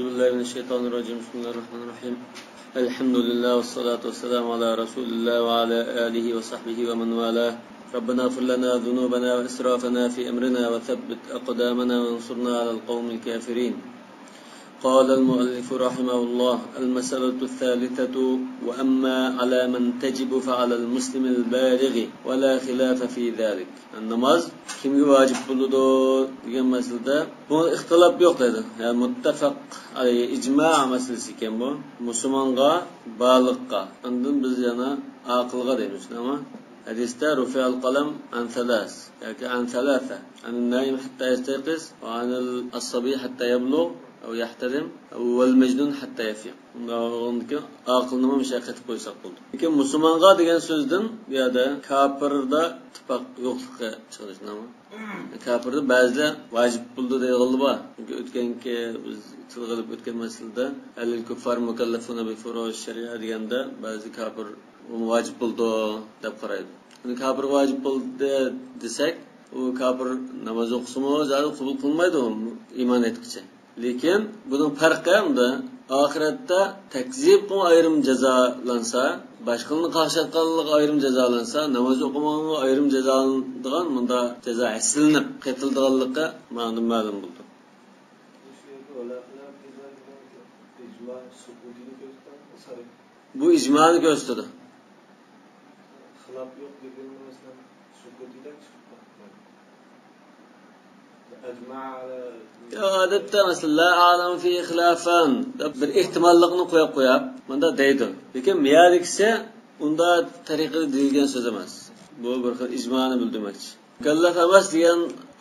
بالله من الشيطان الرجيم بسم الله الرحمن الرحيم الحمد لله والصلاة والسلام على رسول الله وعلى آله وصحبه ومن والاه ربنا اغفر لنا ذنوبنا وإسرافنا في أمرنا وثبت أقدامنا وانصرنا على القوم الكافرين. قال المؤلف رحمه الله المسألة الثالثة وأما على من تجب فعلى المسلم البالغ ولا خلاف في ذلك. النماز kimga vacip buludu degan masalada bu ixtilof yo'q dedi. Yani muttafaq alayhi icma masalasi ekan bu. Musulmonga, baliqqa. Undan biz yana aqlga deymiz, ama hadisda rufi'al qalam an thalas, yoki an thalatha, an an-naim hatta yastayqiz va an as-sabi hatta yablugh أو يحترم والمجنون حتى يفيق. Ondan aqlni mushaqqat qo'ysak bo'ldi. Lekin musulmonga degan so'zdan bu yerda kafirda ittifoq yo'qlikka chiqishmi? Kafirda ba'zilar vojib bo'ldi deyildi bor. Chunki o'tganki biz tilg'ilib o'tgan masalada al-kuffar mukallafuna bi furu'i shari'a deganda ba'zi kafir vojib bo'ldi deb qaraydi. Kafir vojib bo'ldi desak, u kafir namoz o'qisimi zalil qabul qilmaydi iymon etqicha. Lekin bunun farqi unda oxiratda takzib qilib ayrim jazolansa, boshqani qarshilaqanlik ayrim jazolansa, namoz o'qimagan ayrim jazolanadigan bunda jazo aslinib qaytildiganlikka ma'lum bo'ldi. Bu ijmoni ko'rsatadi. Xilof yo'q degan masalan sukutida chiqib odatda masalan alam fi xilafan bir ehtimollikni qo'yib bunda deydi. Lekin miyadiksa unda tariqada deyilgan so'z emas. Bu bir xil ijmoni bildirmoqchi. Mukallaf emas degan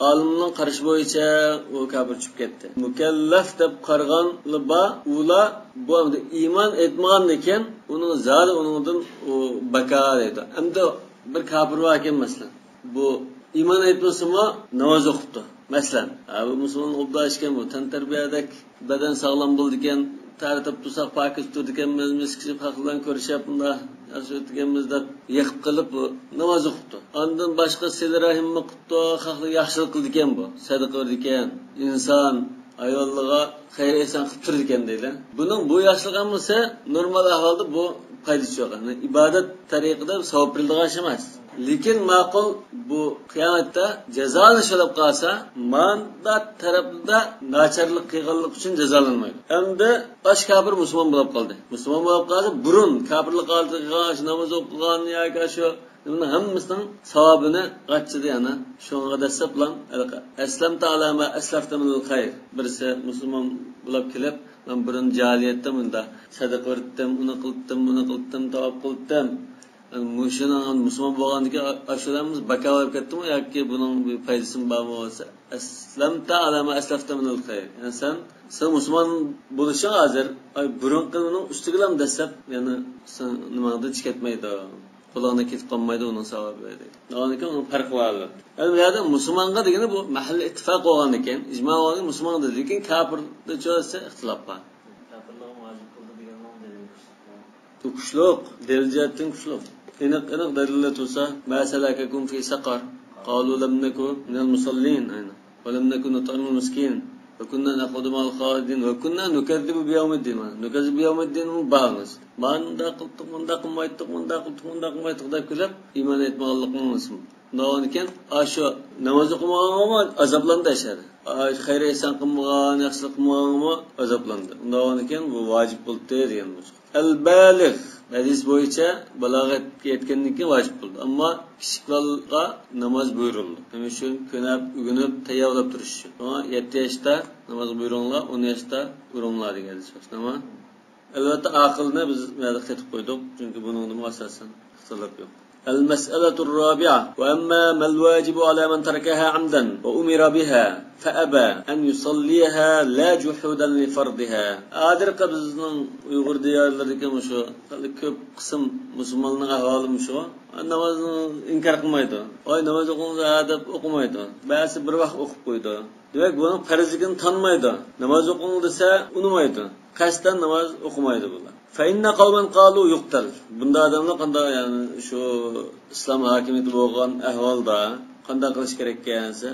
olimning qarashi bo'yicha u kafir chiqib ketdi. Mukallaf deb qarag'anlar bor, ular bu iymon etmagan ekan, uning zodi uningdan u baka deydi. Endi bir kafir var ekan masalan, bu iymon etmasimi namoz o'qibdi. Masalan, bu musulmon o'bdashgan bu tan tarbiyadek badan sog'lom bo'ldi ekan, tartib tuzoq pakiz turdi ekanmiz, miskishib haq bilan ko'rishib bunda yaxshi o'tganmiz deb yiqib qilib namoz o'qibdi. Ondan boshqa sil rahimni qildi, haqli yaxshilik qildi ekan bu, sadaqa berdi ekan, inson ayollarga xayr ehson qilib turdi ekan deydi. Buning bu yaxshilik bo'lsa, normal ahvolda bu foydasi yo'q. Ibodat tariqida savob beriladigan ish emas. Lekin ma'qul bu qiyomatda jazoni shalab qolsa, manda tarafida nacharlik qilganlik uchun jazolanmaydi. Endi bosh kafir musulmon bo'lib qoldi. Musulmon bo'lib qolsa, burun kafirlik qilgan, namoz o'qigan yoki shu hammasining savobini qachchidi yana. Shunga dastlab bilan aslam ta'lama aslafta minal xayr. Birisi musulmon bo'lib kelib, men burun jahiliyatda bunda sadaqa berdim, uni qildim, tavob qildim. Musulmon bo'lgandan ashulamiz baka olib ketdimi yoki buning foydasi bormi bo'lsa aslamta alama aslafta minal xayr. Yani sen musulmon bo'lishing hozir burunqining ustiga ham dastlab yana sen nimada chiqatmaydi. Qo'lingdan ketib qolmaydi uning savobi deydi. O'niki uning farqi bor. Yani bu yerda musulmonga degani bu mahalliy ittifoq bo'lgan ekan, ijmo bo'lgan musulmon dedi, lekin kafirda cho'sa ixtilof bor. Kafirlar vojib qildi degan nom deyiladi. Kuchliq, deljiatdan kuchliq. إنك دليل توسا ما سلككم في سقر قالوا لم نكن من المصلين ولم نكن نطعم المسكين وكنا نأخذ مع الخالدين وكنا نكذب بيوم الدين. نكذب بيوم الدين مبارس ما ندق ما يتقدر كلب إيمان يتمغلق من اسم نوان كان أشوا نماز قمامة أزبلان داشر خير إنسان قمام يخسر قمام أزبلان نوان كان واجب بالتير يعني البالغ hadis bo'yicha balog'atga yetganlikka vojib bo'ldi. Ammo kichiklarga namoz buyurildi. Nima uchun? Ko'nab, ugunib, tayyorlab turish uchun. 7 yoshda namoz buyuringlar, 10 yoshda uringlar degan so'z. Nima? Albatta aqlni biz mana qetib qo'ydik, chunki buning nima asosan ixtilof yo'q. المسألة الرابعة وأما ما الواجب على من تركها عمدا وأمر بها فأبى أن يصليها لا جحودا لفرضها. أدرك قبضنا يقول ديارلردeki مشو كب قسم مسلمانların ahvalı مشو namazını inkar qilmaydi. Oy namoz o'qinglar deb o'qimaydi. Ba'zi bir vaqt o'qib qo'ydi. Demak, buning farzligini tanmaydi. Namoz o'qinglar desa, unmaydi. Qasdan namoz o'qimaydi bular. Fa'inna qawman qalu yuqtal. Bunda odamlar qanday yani shu islom hokimiyati bo'lgan ahvolda qanday qilish kerak ekansa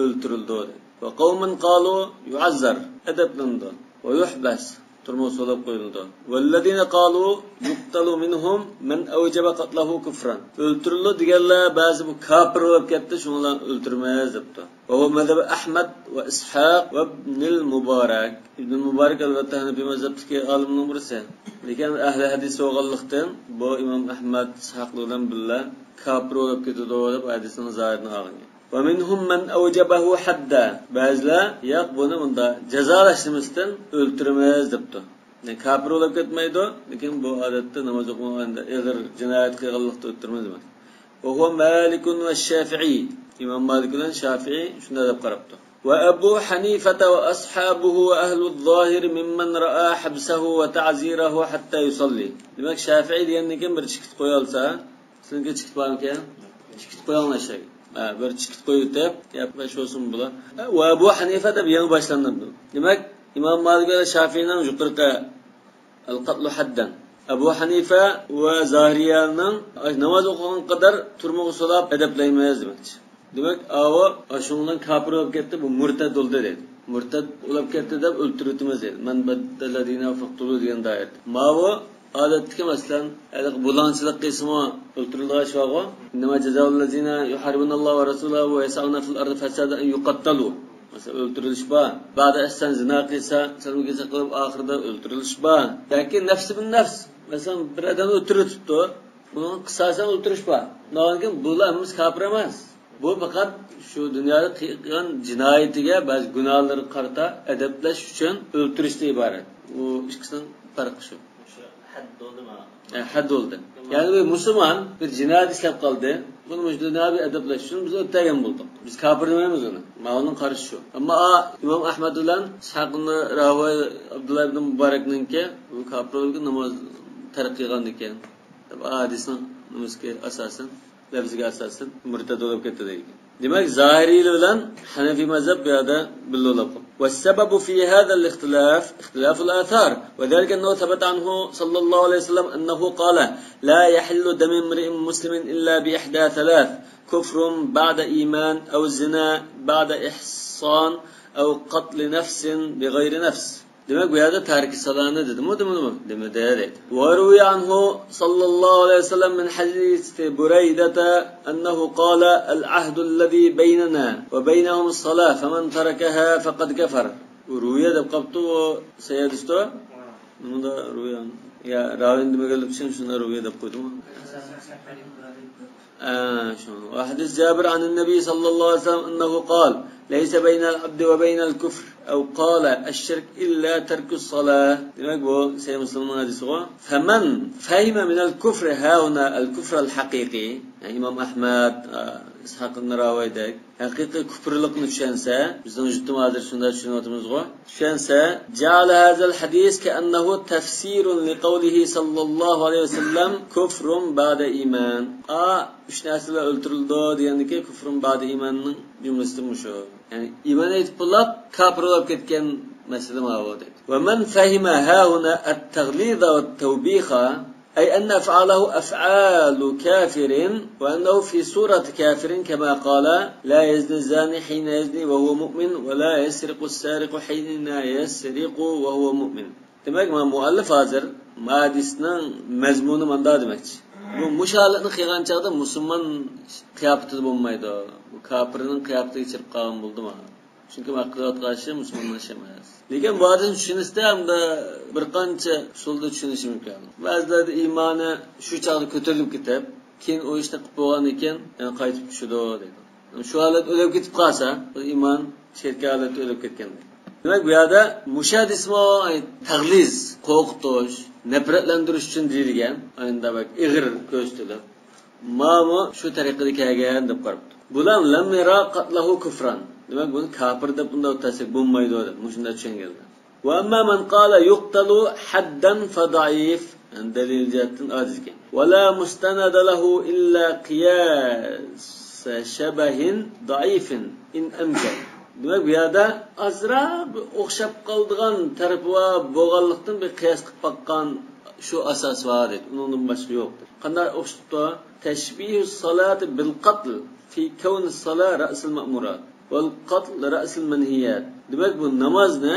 o'ltirildi. Va qawman qalu yu'azzar. Adablandi. ve yuhbas. Turmuş solab koyuldu. Vellezine qalu yuqtalu minhum men awjaba qatlahu kufran. Öldürüldü digenler bazı bu kafir olup ketdi, şunlar öldürmez depdi. Ve o mezheb Ahmed ve İshaq ve İbnül Mübarek. İbnül Mübarek elbette Hanefi mezhebdeki alimnin birisi. Lekin ahli hadis olganlıktan bu İmam Ahmed İshaq bilan billah kafir olup ketdi dep hadisning zahirini algan. Ve minhum men awjabahu hadda. Bazılar yok bunu bunda cezalaştırmasından öldürmez depdi. Yani kafir olup ketmeydi, lekin bu adette namaz okuğanda eğer cinayet kılganlıkta öldürmez demek. Ve huve Malikun ve Şafii. İmam Malik ile Şafii şunda dep qarapdı. Ve Ebu Hanife ve ashabuhu ve ehlu'z zahir mimmen ra'a habsahu ve ta'zirahu hatta yusalli. Demek Şafii diyen kim bir çıkıt koyalsa, sizin çıkıt var mı ki? Çıkıt koyalım aşağı. Bir çıkıt koyup dep yapmış olsun bular. Ve Ebu Hanife de bir yanı başlandı. Demek İmam Malik ve Şafii'nin yuqorqi al-qatlu haddan. Ebu Hanife ve Zahiriyanın namaz okuğun kadar turmuğu solab edepleymez demekçi. Demek avu şundan kafir olup ketdi, bu murtad oldu dedi. Murtad olup ketdi deb öldürütmez dedi. Men baddala dina faqtulu degan dayet. Mavu adatki masalan bulanchilik qismi o'ltirilgan shog'i nima jazollazina yuharbunallohu va rasulahu va yas'una fil ardi fasada an yuqattalu. Mesela öldürülüş var. Ba'da ehsen zina qilsa, salmugisa qilib oxirida öldürülüş var. Yoki nafsi bin nafs. Mesela bir odamni o'ltiribdi, buni qisasan o'ltirish var. Nolgan bularimiz kafir emas. Bu faqat shu dunyoda qilgan jinoyatiga ba'zi gunohlarni qarata adablash uchun o'ltirishdan iborat. Bu ikkisining farqi shu. Hadd oldimi? Hadd oldu. Yani bir Müslüman bir cinayet işlep kaldı. Bunu müjdüne bir edeplaş için biz ötegen bulduk. Biz kafir demeyiz onu. Mağunun karşı şu. Ama İmam Ahmed ile Shaqını Ravi Abdullah ibn Mübarek'ninki bu kafir olgun namaz terk kılgandiken. Tabi hadisinin namazki asasen, lafzıga asasen murtad olup ketdi deydi. Demek Zahirili bilen Hanefi mezhep bir yada billi olup. والسبب في هذا الاختلاف اختلاف الآثار وذلك أنه ثبت عنه صلى الله عليه وسلم أنه قال لا يحل دم امرئ مسلم إلا بإحدى ثلاث كفر بعد إيمان أو زنا بعد إحصان أو قتل نفس بغير نفس. Demek bu yerde terk-i salâne dedi mi? Demedi dedi. وَرُوِيَ عَنْهُ صَلَّى اللّٰهُ عَلَيْهِ وَسَلَّمْ مِنْ حَدِيثِ بُرَيْدَةَ أَنَّهُ قَالَ الْعَهْدُ الَّذ۪ي بَيْنَنَا وَبَيْنَهُمُ الصَّلَاةِ فَمَنْ تَرَكَهَا فَقَدْ كَفَرَ. Rüya da kaptı o seyyad üstü. Bunu da rüya. Ya ravin demek gelip şuna rüya da koydu mu? وحديث جابر عن النبي صلى الله عليه وسلم أنه قال ليس بين العبد وبين الكفر أو قال الشرك إلا ترك الصلاة. demek bu Seyyid Müslüman'ın hadisi o. فمن فهم من الكفر ها هنا الكفر الحقيقي. Yani İmam Ahmed, İshaq'ın Ravi'de hakiki küfürlükünü düşünse, bizden ücretimiz şunda düşünüyoruz o. Düşünse, ceale hazel hadis ki ennehu tefsirun li kavlihi sallallahu aleyhi ve sellem küfrun ba'de iman. Üç nesile öldürüldü diyendeki küfrun ba'de imanının cümlesidirmiş o. Yani iman etip bulap, kafir olup ketken mesele mağabu dedi. Ve men fehime ha huna et-tegliza ve et-tevbiha أي أن أفعاله أفعال كافر وأنه في صورة كافر كما قال لا يزني الزاني حين يزني وهو مؤمن ولا يسرق السارق حين يسرق وهو مؤمن. Demek müellif hazır hadisinin mezmunu manda demekçi. Bu müşahalatını kıygan çağda Müslüman kıyafeti bulmaydı. Bu kafirinin kıyafeti geçirip kalan buldu mu? Çünkü maklulat karşı Müslümanlaşamayız. Lekin bu hadisni tushunishda hamda bir qancha usulda tushunish mumkin. Ba'zilarda iymoni shu chog'da ko'tarilib ketib, keyin u ishni qilib bo'lgan ekan, qaytib tushadi deydi. Shu holat o'lib ketib qolsa, iymon shirk holatda o'lib ketgan. Demak, bu yerda mushad ismi tagliz, qo'rqitish, nafratlantirish uchun deyilgan. Endi bak, ig'ir ko'rsatilib, ma'mu shu tariqada kelgan deb qarabdi. Bular lam yara qatlahu kufran. Demek bunu kafir de bunda tasdik bulmaydı o da. Muşunda düşüngeldi. Ve amma men qala yuqtalu haddan fa da'if. Yani delil cihetten aciz ki. Ve la mustanada lehu illa qiyas şebehin da'ifin in emken. Demek bu yerde azra o'xshab qoldigan tarafı var, bo'g'anlikdan bir qiyas qilib bakkan şu asas var dedi. Onun başka yoktur. Qanday o'xshatdi? Teşbihus salat bil qatl fi kavn as-salat ra'sul ma'murat. Vel katl ra'sil menhiyat. Demek bu namaz ne?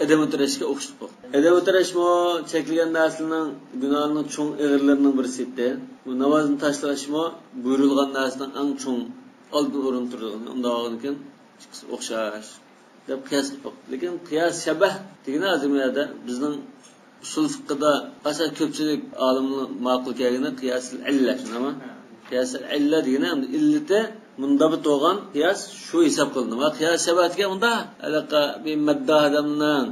edam o'tirishga o'xshab qo'ydi. Edam o'tirishmi chekilgan narsaning gunohning cho'ng ig'irlarining birisi edi. Bu namozni tashlashmi buyurilgan narsaning eng cho'ng oldin o'rin turgan. Undan o'xshash deb qiyos qilib. Lekin qiyos shabah degan azimiyada bizning usul fiqhida asal ko'pchilik olimlar ma'qul kelgani qiyosul illa, shunami? Qiyosul illa degani illati mundabit bo'lgan qiyos shu hisob qilindi. Va qiyos shabatga unda alaqa bir madda odamning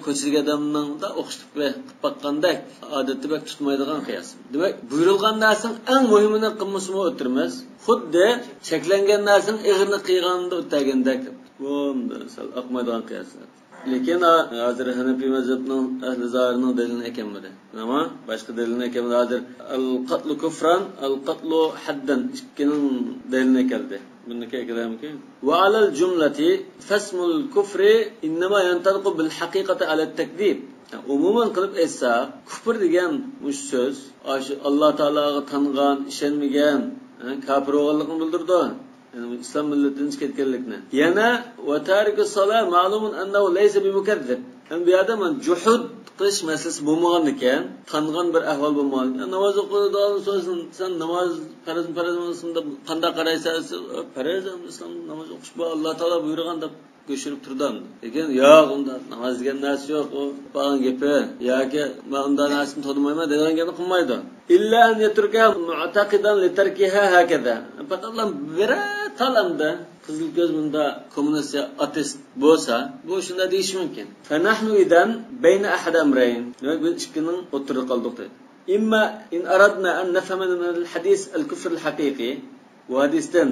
ko'chirgan odamning da o'xshatib qilib baqqandek odatda bak tutmaydigan qiyos. Demak, buyurilgan narsaning eng muhimini qilmasmi o'tirmiz. Xuddi cheklangan narsaning ig'irni qilganda o'tagandek. Bu misal aqmaydigan qiyoslar. Lekin hozir Hanafi mazhabining ahli zohirining dalilini ekanmidi. Nima? Boshqa dalilni ekanmidi. Hozir al-qatlu kufran, al-qatlu haddan ikkinin dalilini keldi. Bunga kelamki va alal jumlati fasmul kufri inma yantaliqu bil haqiqati ala at-takdib. Umuman qilib aytsa, kufr degan bu so'z Alloh taologa tangan, ishonmagan, kafir bo'lganligini bildirdi. İslam milletinin ketkenlikni. Yana ve tariku salat ma'lumun annahu laysa bimukazzib. Hem bir adamın cuhud qilish masalasi bo'lmagan ekan, tangan bir ahvol bo'lmagan. Namoz o'qidan so'ng sen namoz farazmanda qanday qaraysiz? Faraz islom namoz o'qish bu Alloh taolo buyurgan deb göşürüp turdan. Lekin yo'q, unda namoz degan narsa yo'q, u bo'lgan gapi yoki men undan narsani tonimayman degan gapni qilmaydi. İlla an yatruka mu'taqidan li tarkiha hakaza. Faqat bira talamda qizil ko'z bunda kommunist ateist bo'lsa, bu shunda deyish mumkin. Fa nahnu idan bayna ahad amrayn. Demak biz ikkining o'tirib qoldik deydi. İmma in aradna an nafhama min al-hadis al-kufr al-haqiqi. Bu hadisdan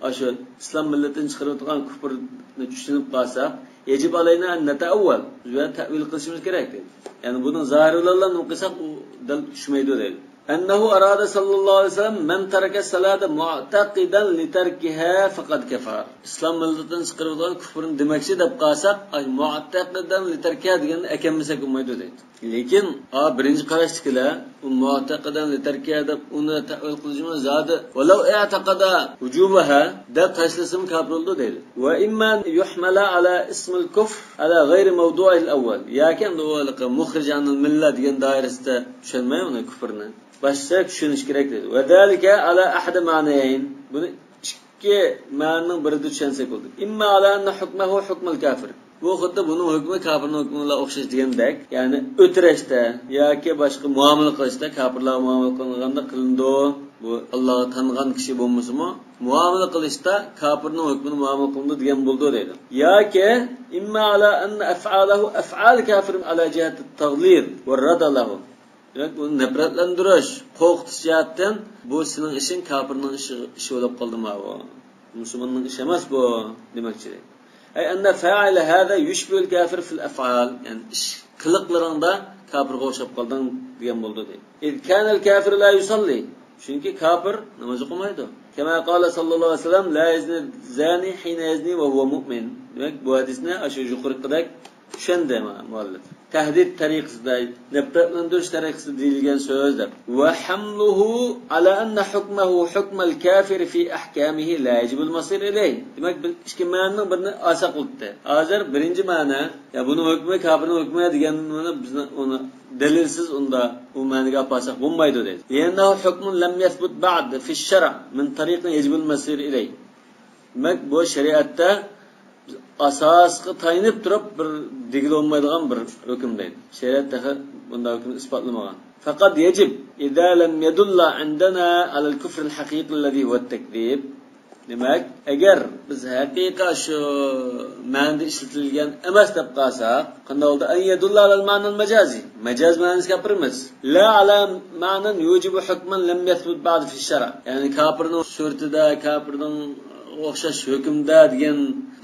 aşu İslam milletini çıkarıp tutan küfürünü düşünüp kalsak, yecib alayna an netavval. Ve tevil kılışımız gerek dedi. Yani bunun zahirlerle nukısak o dal düşmeydi dedi. Ennehu arada sallallahu aleyhi ve sellem men tereke salate mu'taqidan li terkiha fakat kefar. İslam milletini çıkarıp tutan küfürün demekçi de kalsak, mu'taqidan li terkiha degan ekemmesek olmaydı dedi. Lekin birinci qarashtikila u mu'taqidan li terkiha deb uni tevil qilishimiz zodi walau i'taqada wujubaha da taslisim kafir oldu deydi. Ve imma yuhmala ala ismil kufr ala gayri mavdu'il awwal. Yakin de o muhrij anil millet degan doirasida tushunmay uni kufrni. Başta tushunish kerak dedi. Ve zalika ala ahad ma'nayn. Buni ikki ma'noning birida tushunsak bo'ldi. Imma ala anna hukmuhu hukmul kafir. Bu xuddi buning hukmi kafirning hukmiga o'xshash degandek, ya'ni o'tirishda yoki boshqa muomala qilishda kafirlarga muomala qilganda qilindi. Bu Allohga tangan kishi bo'lmasimi, muomala qilishda kafirning hukmini muomala qilindi degan bo'ldi deydi. Yoki imma ala anna af'alahu af'al kafir ala jihati at-taghlid va radalahu. Demak, bu nafratlantirish, qo'rqitish jihatdan bu sening ishing kafirning ishi bo'lib qoldimi bu? Musulmonning ishi emas bu demakchi. Ay anna fa'il hada yushbul kafir fil af'al. Yani ish qiliqlarında kafirga o'xshab qolding degan bo'ldi deydi. İz kana al-kafir la yusalli. Chunki kafir namoz o'qimaydi. Kama qala sallallohu alayhi vasallam la yazni zani hina yazni wa huwa mu'min. Demak, bu hadisni shu yuqoriqidek tushunadi muallif. Tahdid tariqasida, nafratlantirish tariqasida deyilgan so'zlar. Va hamluhu ala anna hukmuhu hukmal kafir fi ahkamihi la yajibu al-masir ilayh. Demak, ikki ma'noning birini asa qildi. Hozir birinchi ma'no, ya buni hukmi kafirning hukmi deganini biz uni dalilsiz unda u ma'noga olsak bo'lmaydi dedi. Yana hukmun lam yathbut ba'd fi ash-shar' min tariqin yajibu al-masir ilayh. Demak, bu shariatda asosga tayinib turib bir digil olmaydigan bir hukm deydi. Shariatda bunday hukm isbotlamagan. Faqat yajib idza lam yadulla indana ala al-kufr al-haqiqi alladhi huwa at-takdib. Demak, agar biz haqiqa shu ma'noda ishlatilgan emas deb qolsak, qanday bo'ldi? An yadulla ala al-ma'na al-majazi. Majaz ma'nosiga gapiramiz. La ala ma'nan yujibu hukman lam yathbut ba'd fi ash-shar'. Ya'ni kafirning suratida, kafirning o'xshash hukmda degan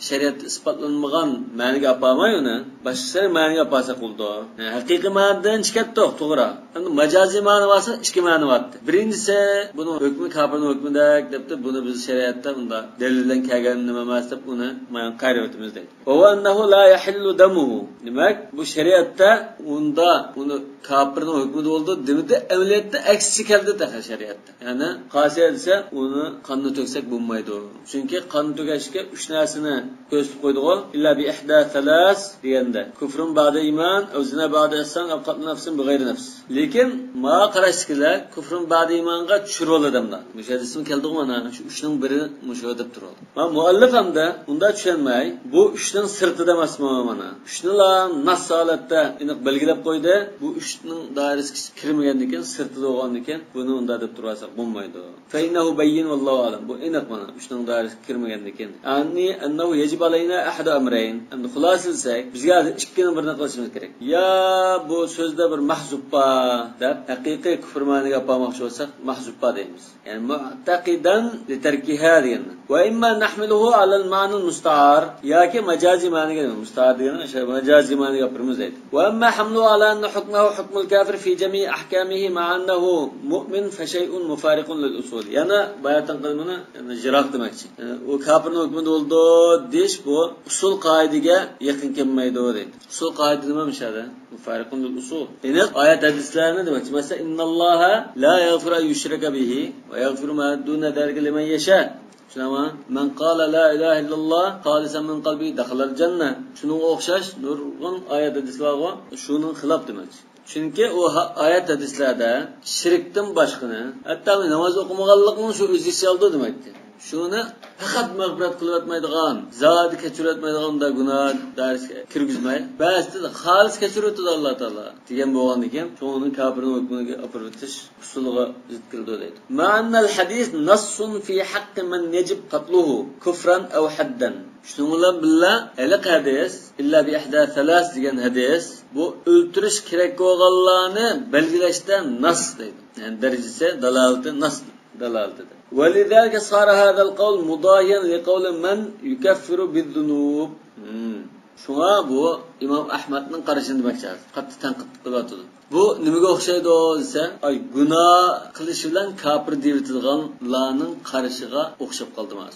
shariat isbotlanmagan ma'noga olmay uni boshqa ma'noga olsa bo'ldi. Haqiqiy ma'nodan chiqatdi, to'g'ri. Endi majoziy ma'no bo'lsa ikki ma'no bor. Birinchisi buni hukmi kafirning hukmida debdi, buni biz shariatda unda dalildan kelgan nima emas deb uni ma'no qaryapmiz deydi. Va annahu la yahillu damuhu. Demak, bu shariatda unda uni kafirning hukmida bo'ldi, demidi amaliyotda aksi keldi taqa shariatda. Ya'ni qasiya desa uni qonni to'ksak bo'lmaydi. Chunki qonni to'kashga 3 narsani ko'rsatib qo'ydi-ku. Illa bi ihda salas deganda. Kufrun ba'da iman, aw zina ba'da ihson, aw qatl nafsin bighayri nafs. Lekin ma qarashkilar kufrun ba'da imonga tushirib oladimlar. O'sha hadisni keldi mana shu uchning biri musho deb turadi. Va muallif hamda unda tushunmay, bu uchning sirtida emasmi mana. Uchnilar nas holatda aniq belgilab qo'ydi. Bu uchning doirasiga kirmagan ekan, sirtida bo'lgan ekan, buni unda deb turasa bo'lmaydi. Fa innahu bayyin vallohu alam. Bu aniq mana uchning doirasiga kirmagan ekan. Ani annahu yajib alayna ahad amrayn. Endi xulosalsak, bizga ikkini birini qilishimiz kerak. Ya bu so'zda bir mahzubba deb haqiqiy kufr ma'niga olmoqchi bo'lsak, mahzubba deymiz. Yani mu'taqidan li tarkiha degan. Va imma nahmiluhu ala al-ma'na al-musta'ar yoki majazi ma'niga musta'ar degan o'sha majazi ma'niga birimiz deydi. Va amma hamlu ala anna hukmuhu hukmul kafir fi jami' ahkamihi ma'a annahu mu'min fa shay'un mufariqun lil usul. Yana bayatan qilmani jiroq demakchi. U kafirning hukmida bo'ldi deyish bu usul qoidaga yaqin kelmaydi deydi. Usul qoida nima mishadi? Mufariqun lil usul. Endi oyat hadislarni demakchi. Masalan, innalloha la yaghfiru an yushraka bihi va yaghfiru ma duna zalika liman yasha. Şunama men qala la ilaha illallah xalisan min qalbi dakhalal janna. Şunun o'xshash nurg'un oyat hadislar bor. Shuning xilof demakchi. Chunki u oyat hadislarda shirkdan boshqani, hatto namoz o'qimaganlikning shu o'zicha oldi demakdi. Shuni faqat mag'firat qilayotmaydigan, zodi kechiratmaydigan da gunoh darsga kirgizmay, ba'zida xolis kechiradi Alloh taolo degan bo'lgandan keyin, shuni kafirning hukmiga olib o'tish usuliga zid keldi deydi. Ma'annal hadis nassun fi haqqi man yajib qatluhu kufran aw haddan. Shuningla billa iliq hadis illa bi ihda salas degan hadis bu o'ltirish kerak bo'lganlarni belgilashda nas deydi. Yani darajasi dalalati nas dalalati. ولذلك صار هذا القول مضاهيا لقول من يكفر بالذنوب. Şuna bu İmam Ahmed'nin qarashini demakchi. Qattiq tanqid qilyapti. Bu nimaga o'xshaydi desa, ay gunoh qilish bilan kafir deyiladiganlarning qarashiga o'xshab qoldi mana.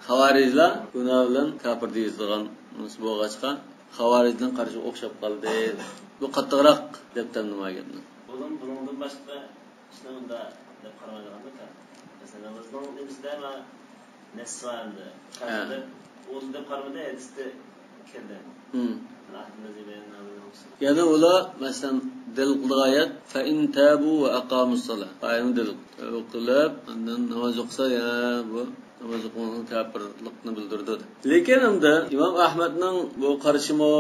Xavarijlar gunoh bilan kafir deyiladigan bo'lg'achqa xavarijning qarashiga o'xshab qoldi. Bu qattiqroq deb tanilmagan. Bundan boshqa İslam'da da qaramaydiganlar. Mesela namazning bizda ma nesvanda. O'zida qaramada hadisda keldi. Yani ola mesela delil qilgan fa in tabu va aqamus salah. Ayni delil qilib, undan namoz o'qisa ya bu namoz o'qishning kafirlikni bildirdi. Lekin hamda İmam Ahmedning bu qarashimi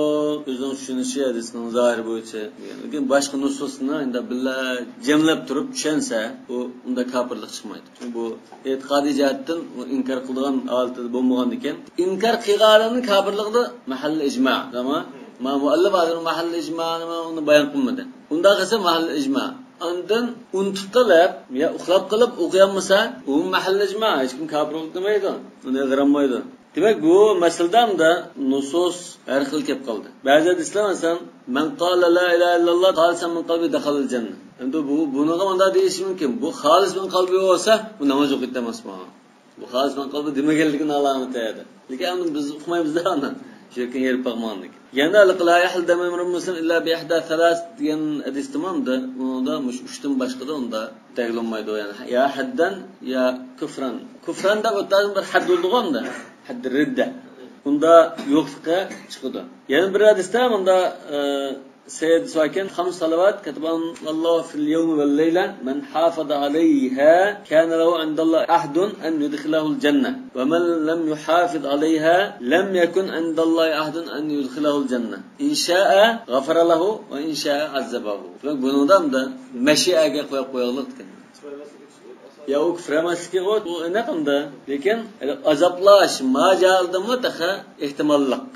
o'zining tushunishi hadisning zohiri bo'yicha, lekin boshqa nususni endi billa jamlab turib tushunsa, u unda kafirlik chiqmaydi. Chunki bu e'tiqodiy jihatdan inkor qilgan holatda bo'lmagan ekan, inkor qilganning kafirligida mahalli ijmo. Ama muallif hozir mahalli ijmoni uni bayon qilmadi. Unda qilsa mahalli ijmo. Ondan unutib qilib, ya uxlab qilib o'qiyanmasa, u mahalli ijmo, hech kim kafir demaydi. Uni g'irammaydi. Demak, bu masaladamda nusus har xil kelib qoldi. Ba'zi hadislar masalan, "Man qala la ilaha illallah xalisan min qalbi dakhalal janna." Endi buniga manda deyish mumkin. Bu xolis min qalbi bo'lsa, bu namoz o'qiydi emasmi? Bu xolis min qalbi demaganligini alamati edi. Lekin biz o'qimaymiz-da ana. Şirkin yer paqmonlik. Yana la yahl damamrun muslim illa bi ihda salas degan hadis tamamda, unda mush uchdan boshqada unda taglanmaydi yani. Ya haddan ya kufran. Kufran da o'tgan bir hadd bo'lganda, hadd ridda. Unda yo'qlikka chiqadi. Yana bir hadisda unda Seyyid Sakin 5 salavat kataban Alloh fil yawm vel layla man hafaza alayha kana lahu indallahi ahdun an yudkhilahu al jannah wa man lam yuhafiz alayha lam yakun indallahi ahdun an yudkhilahu al jannah in sha'a ghafara lahu wa in sha'a azabahu. Bundan da mashiaga qo'yib qo'yganlik ekan. Ya u kuframasligi bu naqamda, lekin azoblash majaldimi taxa ehtimollik.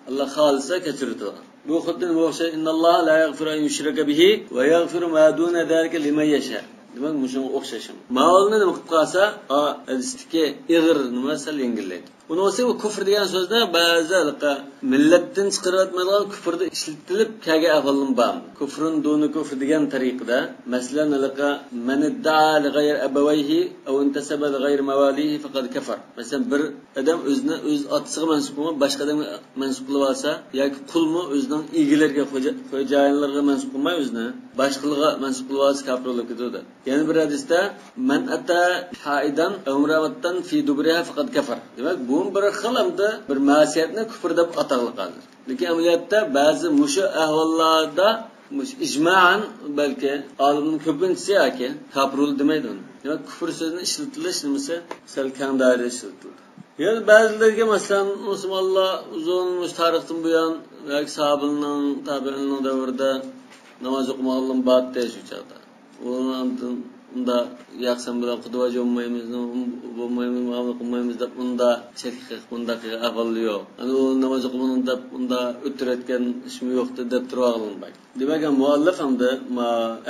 Alloh xolisa kechirdi. Bu xuddi o'xshay innalloh la yaghfiru an yushraka bihi va yaghfiru ma duna zalika liman yasha. Demak, shunga o'xshashim. Ma'lumni nima qilib qolsa, hadisdagi ig'ir nima sal yengillaydi. Uni olsa bu kufr degan so'zda ba'zi millatdan chiqarayotmaydigan kufrda ishlatilib kelgan ahvolim bor. Kufrun duni kufr degan tariqada, masalan, man idda'a li ghayr abawayhi aw intasaba li ghayr mawalihi faqad kafar. Masalan, bir odam o'zini o'z otasiga mansub bo'lib, boshqa odamga mansub qilib olsa, yoki qulmi o'zining egalariga, xo'jayinlarga mansub qilmay o'zini boshqalarga mansub qilib olsa kafirlik ketadi. Yana bir hadisda man ata haidan umratan fi dubriha faqad kafar. Demak, bu bir xilamda bir ma'siyatni kufr deb ataqliqadir. Lekin amaliyotda ba'zi mushu ahvollarda ijma'an balki olimning ko'pinchisi yoki kafirul demaydi uni. Demak, kufr so'zini ishlatilish nimasi sal kang doirada ishlatiladi. Yani bazılarga masalan musulmonlar uzun tarixdan buyon yoki sahobalarning tabiinning davrida namoz o'qimagan ba'd deyish chog'da. Unda yaqsan bilan qudva olmaymiz, bo'lmaymiz, muomala qilmaymiz deb unda chekik, unda ahvol yo'q. Ani u namoz o'qimagan deb unda o'tirayotgan ishmi yo'qdi deb turganlar. Demak, muallif hamda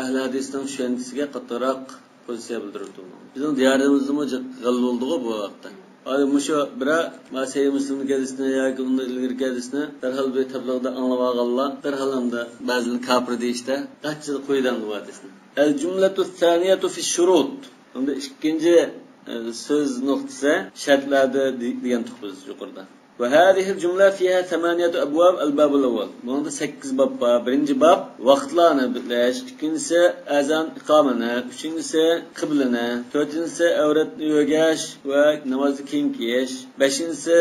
ahli hadisning tushunchasiga qattiqroq pozitsiya bildirdi. Bizning diyorimizda g'al bo'ldi bu vaqtda. Hali mushu bira Masih Müslimning hadisini yoki undan ilgari hadisini darhol bir tabliğda anlamaganlar, darhol hamda ba'zini kafir deyishda qattiq qo'ydan bu hadisni. El-cümletu thaniyatu fi şurut. Unda ikkinchi so'z nuqtasi shartlarda degan tuqbiz yuqorida. Ve hadihi cümle fiha 8 abwab al-bab al-awwal. Bunda 8 bab var. Birinci bab vaqtlarni bilash, ikincisi azan iqomani, uchinchisi qiblani, to'rtinchisi avratni yo'gash va namozni keng kiyish, beshinchisi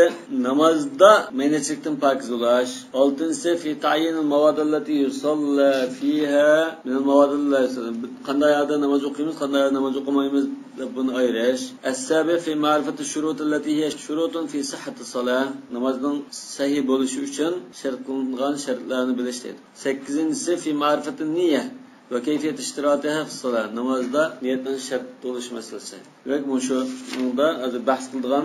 namozda maynachilikdan pokiz bo'lish, oltinchisi fi ta'yin al-mawad allati yusalla fiha min al-mawad allati qanday yerda namoz o'qiymiz, qanday yerda namoz o'qimaymiz deb buni ayirish. As-sabi fi ma'rifati shurut allati hiya shurutun fi sihhati as-salah. Namazning sahih bo'lishi uchun shart qilingan shartlarni bilish deydi. 8-si fi ma'rifatin niyya va kayfiyat ishtirotiha fi salat. Namozda niyatning shart bo'lish masalasi. Demak, bu shu bunda hozir bahs qilgan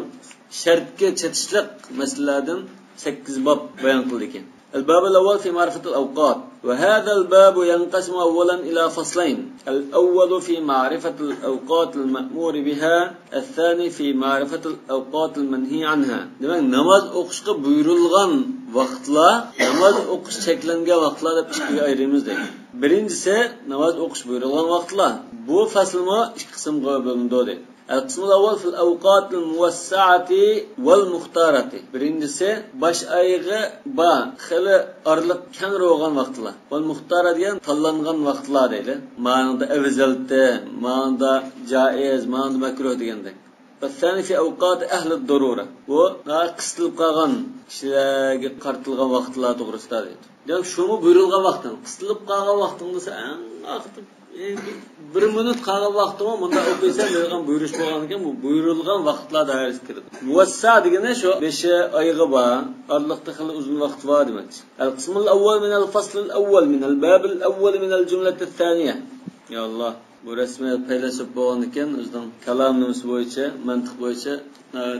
shartga chetishlik masalalardan 8 bob bayon qildik ekan. الباب الأول في معرفة الأوقات وهذا الباب ينقسم أولا إلى فصلين الأول في معرفة الأوقات المأمور بها الثاني في معرفة الأوقات المنهي عنها. demak, namoz o'qishga buyurilgan vaqtlar, namoz o'qish cheklangan vaqtlar deb ikkiga ayiramiz deydi. Birinchisi namoz o'qish buyurilgan vaqtlar. Bu faslmi ikki qismga bo'lindi deydi. القسم الأول في الأوقات الموسعة والمختارة. birincisi baş ayığı ba xili arliq keng ro'g'an vaqtlar. والمختارة degan tanlangan vaqtlar deydi. Ma'noda afzalda, ma'noda joiz, ma'noda makruh degandek. والثاني في أوقات أهل الضرورة. Bu qistilib qolgan kishilarga qartilgan vaqtlar to'g'risida deydi. Demak, shuni buyurilgan vaqtdan, qistilib qolgan vaqtdan desa, bir minut qolgan vaqtimi bunda o'qiysan degan buyurish bo'lgan ekan, bu buyurilgan vaqtlar doirasiga kiradi. Muwassa degani shu 5 oyga bor, arliqda xil uzun vaqt bor demak. Al-qism al-awwal min al-fasl al-awwal min al-bab al-awwal min al-jumlah al-thaniya. Ya Allah, bu rasmiy faylasuf bo'lgan ekan, o'zining kalomimiz bo'yicha, mantiq bo'yicha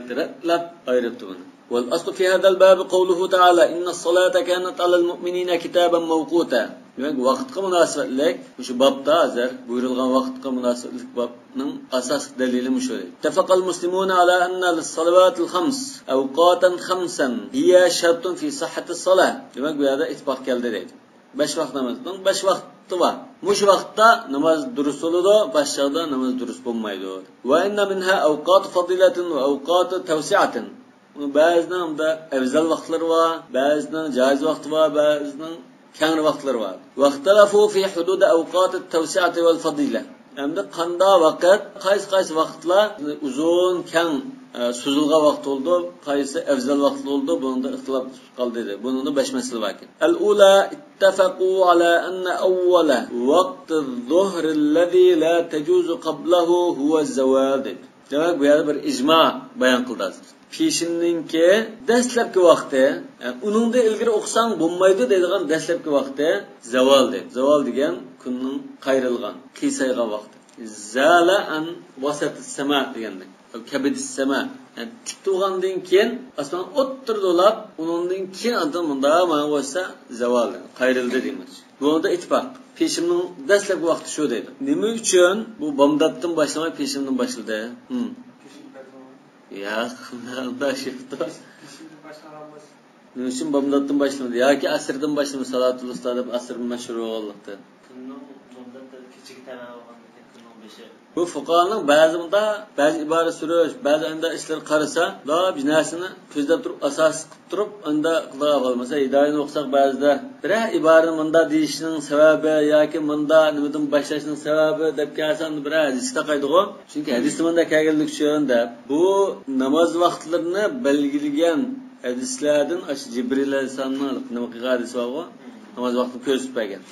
taratlab ayiribdi buni. والأصل في هذا الباب قوله تعالى إن الصلاة كانت على المؤمنين كتابا موقوتا. Demek vaqtga munosabatlik shu babda hozir buyurilgan vaqtga munosabatlik babning asosiy dalili shu. Tafaqal muslimuna ala anna lis-salawatil khams awqatan khamsan hiya shartun fi sihhati as-salah. Demak, bu yerda ittifoq keldi deydi. 5 vaqt namozning 5 vaqti bor. Mush vaqtda namoz durust bo'ladi, boshqada namoz durust bo'lmaydi. Va inna minha awqat fadilatin va awqat tawsi'atin. Ba'zidan unda afzal vaqtlar bor, ba'zidan joiz vaqt bor, ba'zidan keng vaqtlar bor. Vaqtalafu fi hudud awqat at-tawsi'ati wal fadila. Endi qanday vaqt, qaysi vaqtlar uzun, keng suzilgan vaqt bo'ldi, qaysi afzal vaqt bo'ldi, bunda ixtilof qoldi dedi. Buningda 5 masala bor ekan. Al-ula ittafaqu ala anna awwala waqt az-zuhr alladhi la tajuzu qablahu huwa az-zawal. Demak, bu yerda bir ijmo bayon qildi. Peshinninki dastlabki vaqti, uningda ilgari o'qisang bo'lmaydi deydigan dastlabki vaqti zavol deydi. Zavol degan kunning qayrilgan, qiyshaygan vaqti. Zala an wasat as-sama degandek. Kabidis sama. Tik turgandan keyin asman o'ttirdilab, uningdan keyin adam bunda mana bo'lsa zavol, qayrildi deymiz. Bunda ittifoq. Peshinning dastlabki vaqti shu deydi. Nima uchun bu bomdoddan boshlamay peshindan boshladi? Ya, da şifta. Şimdi başlanamaz. Ne için bamdatdan başlamadı? Ya ki asırdan başlamadı. Salatul Usta deb asır meşhur oldu. Kunning bundan kechigi tamam bo'lganda kunning 5'i. Bu fuqaroning ba'zi ibora surish, ba'zi anda ishlar qarasa, da binasini ko'zlab turib asos qilib turib, unda qila olmasa, hidoyatni o'qisak ba'zida bir iborani bunda deyishning sababi yoki bunda nimadan boshlashning sababi deb kelsan bir hadis taqaydi-ku. Chunki hadisda bunda kelganlik uchun deb bu namoz vaqtlarini belgilagan hadislardan Jibril alayhisolamning nima qilgan hadisi bor-ku, namoz vaqtini ko'rsatib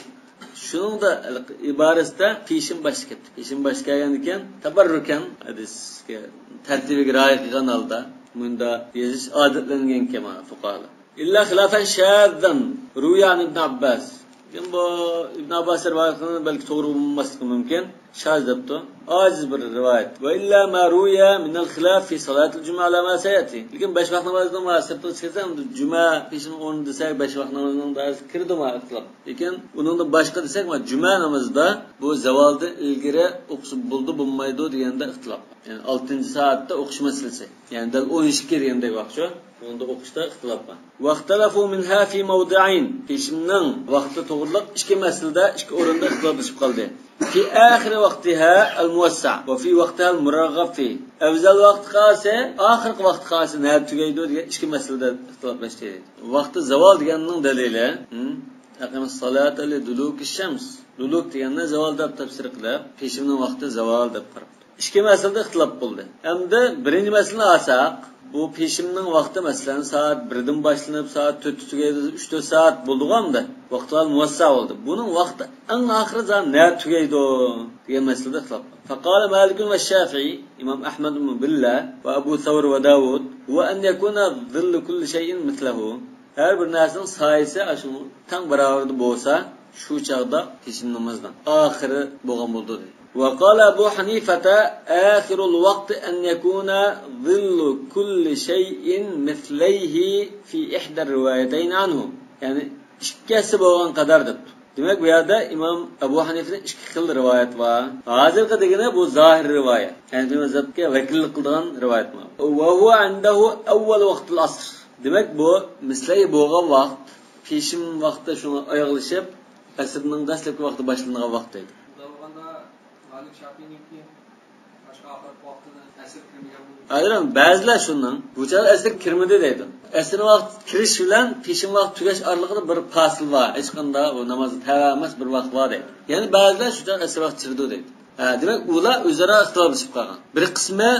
Şunun da ibaresinde peşin başket. Peşin başkayan iken tabarruken hadisga tertibiga rioya qilgan holda bunda yozish odatlangan kema fuqarolar. İlla xilafen şaddan ruyan ibn Abbas. Bu ibn Abbas rivayetini belki doğru bulunması mümkün. Şaz debdi. Aziz bir rivayet. Ve illa ma ruya min al-khilaf fi salatil cuma ala ma sayati. Lekin 5 vaqt namozdan va sirtga chiqsam cuma peshin 10 desak 5 vaqt namozdan da kirdi ma ixtilof. Lekin uningdan boshqa desak ma cuma namozida bu zavoldan ilgari o'qishib bo'ldi bo'lmaydi deganda ixtilof. Yani 6-soatda o'qish masalasi. Yani dal 12 degandek vaqt shu. Unda o'qishda ixtilof bor. Vaqtalafu minha fi mawdi'ain. Peshimning vaqti to'g'riliq ikki masalada ikki o'rinda ixtiloflashib qoldi. في آخر وقتها الموسع وفي وقتها المرغب فيه. أفضل وقت خاصة آخر وقت خاصة نهار تجيدو دي إشكي مسألة اختلاف مشتري. وقت الزوال ديالنا دليله أقيم الصلاة لدلوك الشمس. دلوك ديالنا زوال دب تفسير قلب پیشمن وقت زوال دب قرب. إشكي مسألة اختلاف قلد. أمده برينج مسألة أساق. Bu peşimning vaqti masalan soat 1dan boshlanib soat 4 tugaydi 3-4 soat bo'ldi-g'amda. Vaqtlar muvasso bo'ldi. Buning vaqti eng oxiri zam ne tugaydi degan masalada ixtilof. Faqala Malik va Shafi'i, Imom Ahmad ibn Billah va Abu Thawr va Davud va an yakuna dhillu kulli shay'in mithluhu. Har bir narsaning soyasi shu tang barobarda bo'lsa, shu chaqda peşim namozdan oxiri bo'lgan bo'ldi. وقال أبو حنيفة آخر الوقت أن يكون ظل كل شيء مثليه في إحدى الروايتين عنه. يعني إشكاس بوغان قدر دب. Demek bu yerde İmam Ebu Hanife'nin iki kıl rivayet var. Hazır kadıgına bu zahir rivayet. Yani bir mezhepke vekillik kıldıgan rivayet var. Ve huve indehu evvel vaktil asr. Demek bu misleyi boğan vakt, peşim vakti şuna ayaklaşıp asrının gaslep vakti başlanılan vaktiydi. Malik Shafi'ninki başka ahir vaktida asr kirmagan bo'ldi. Ayran ba'zilar shundan bu chal asr kirmadi deydi. Asr vaqt kirish bilan peshin vaqt tugash oralig'ida bir fasl bor. Hech qanday bu namoz tavamas bir vaqt bor deydi. Ya'ni ba'zilar shu chal asr vaqt kirdi deydi. Demak ular o'zaro ixtiloflashib qolgan. Bir qismi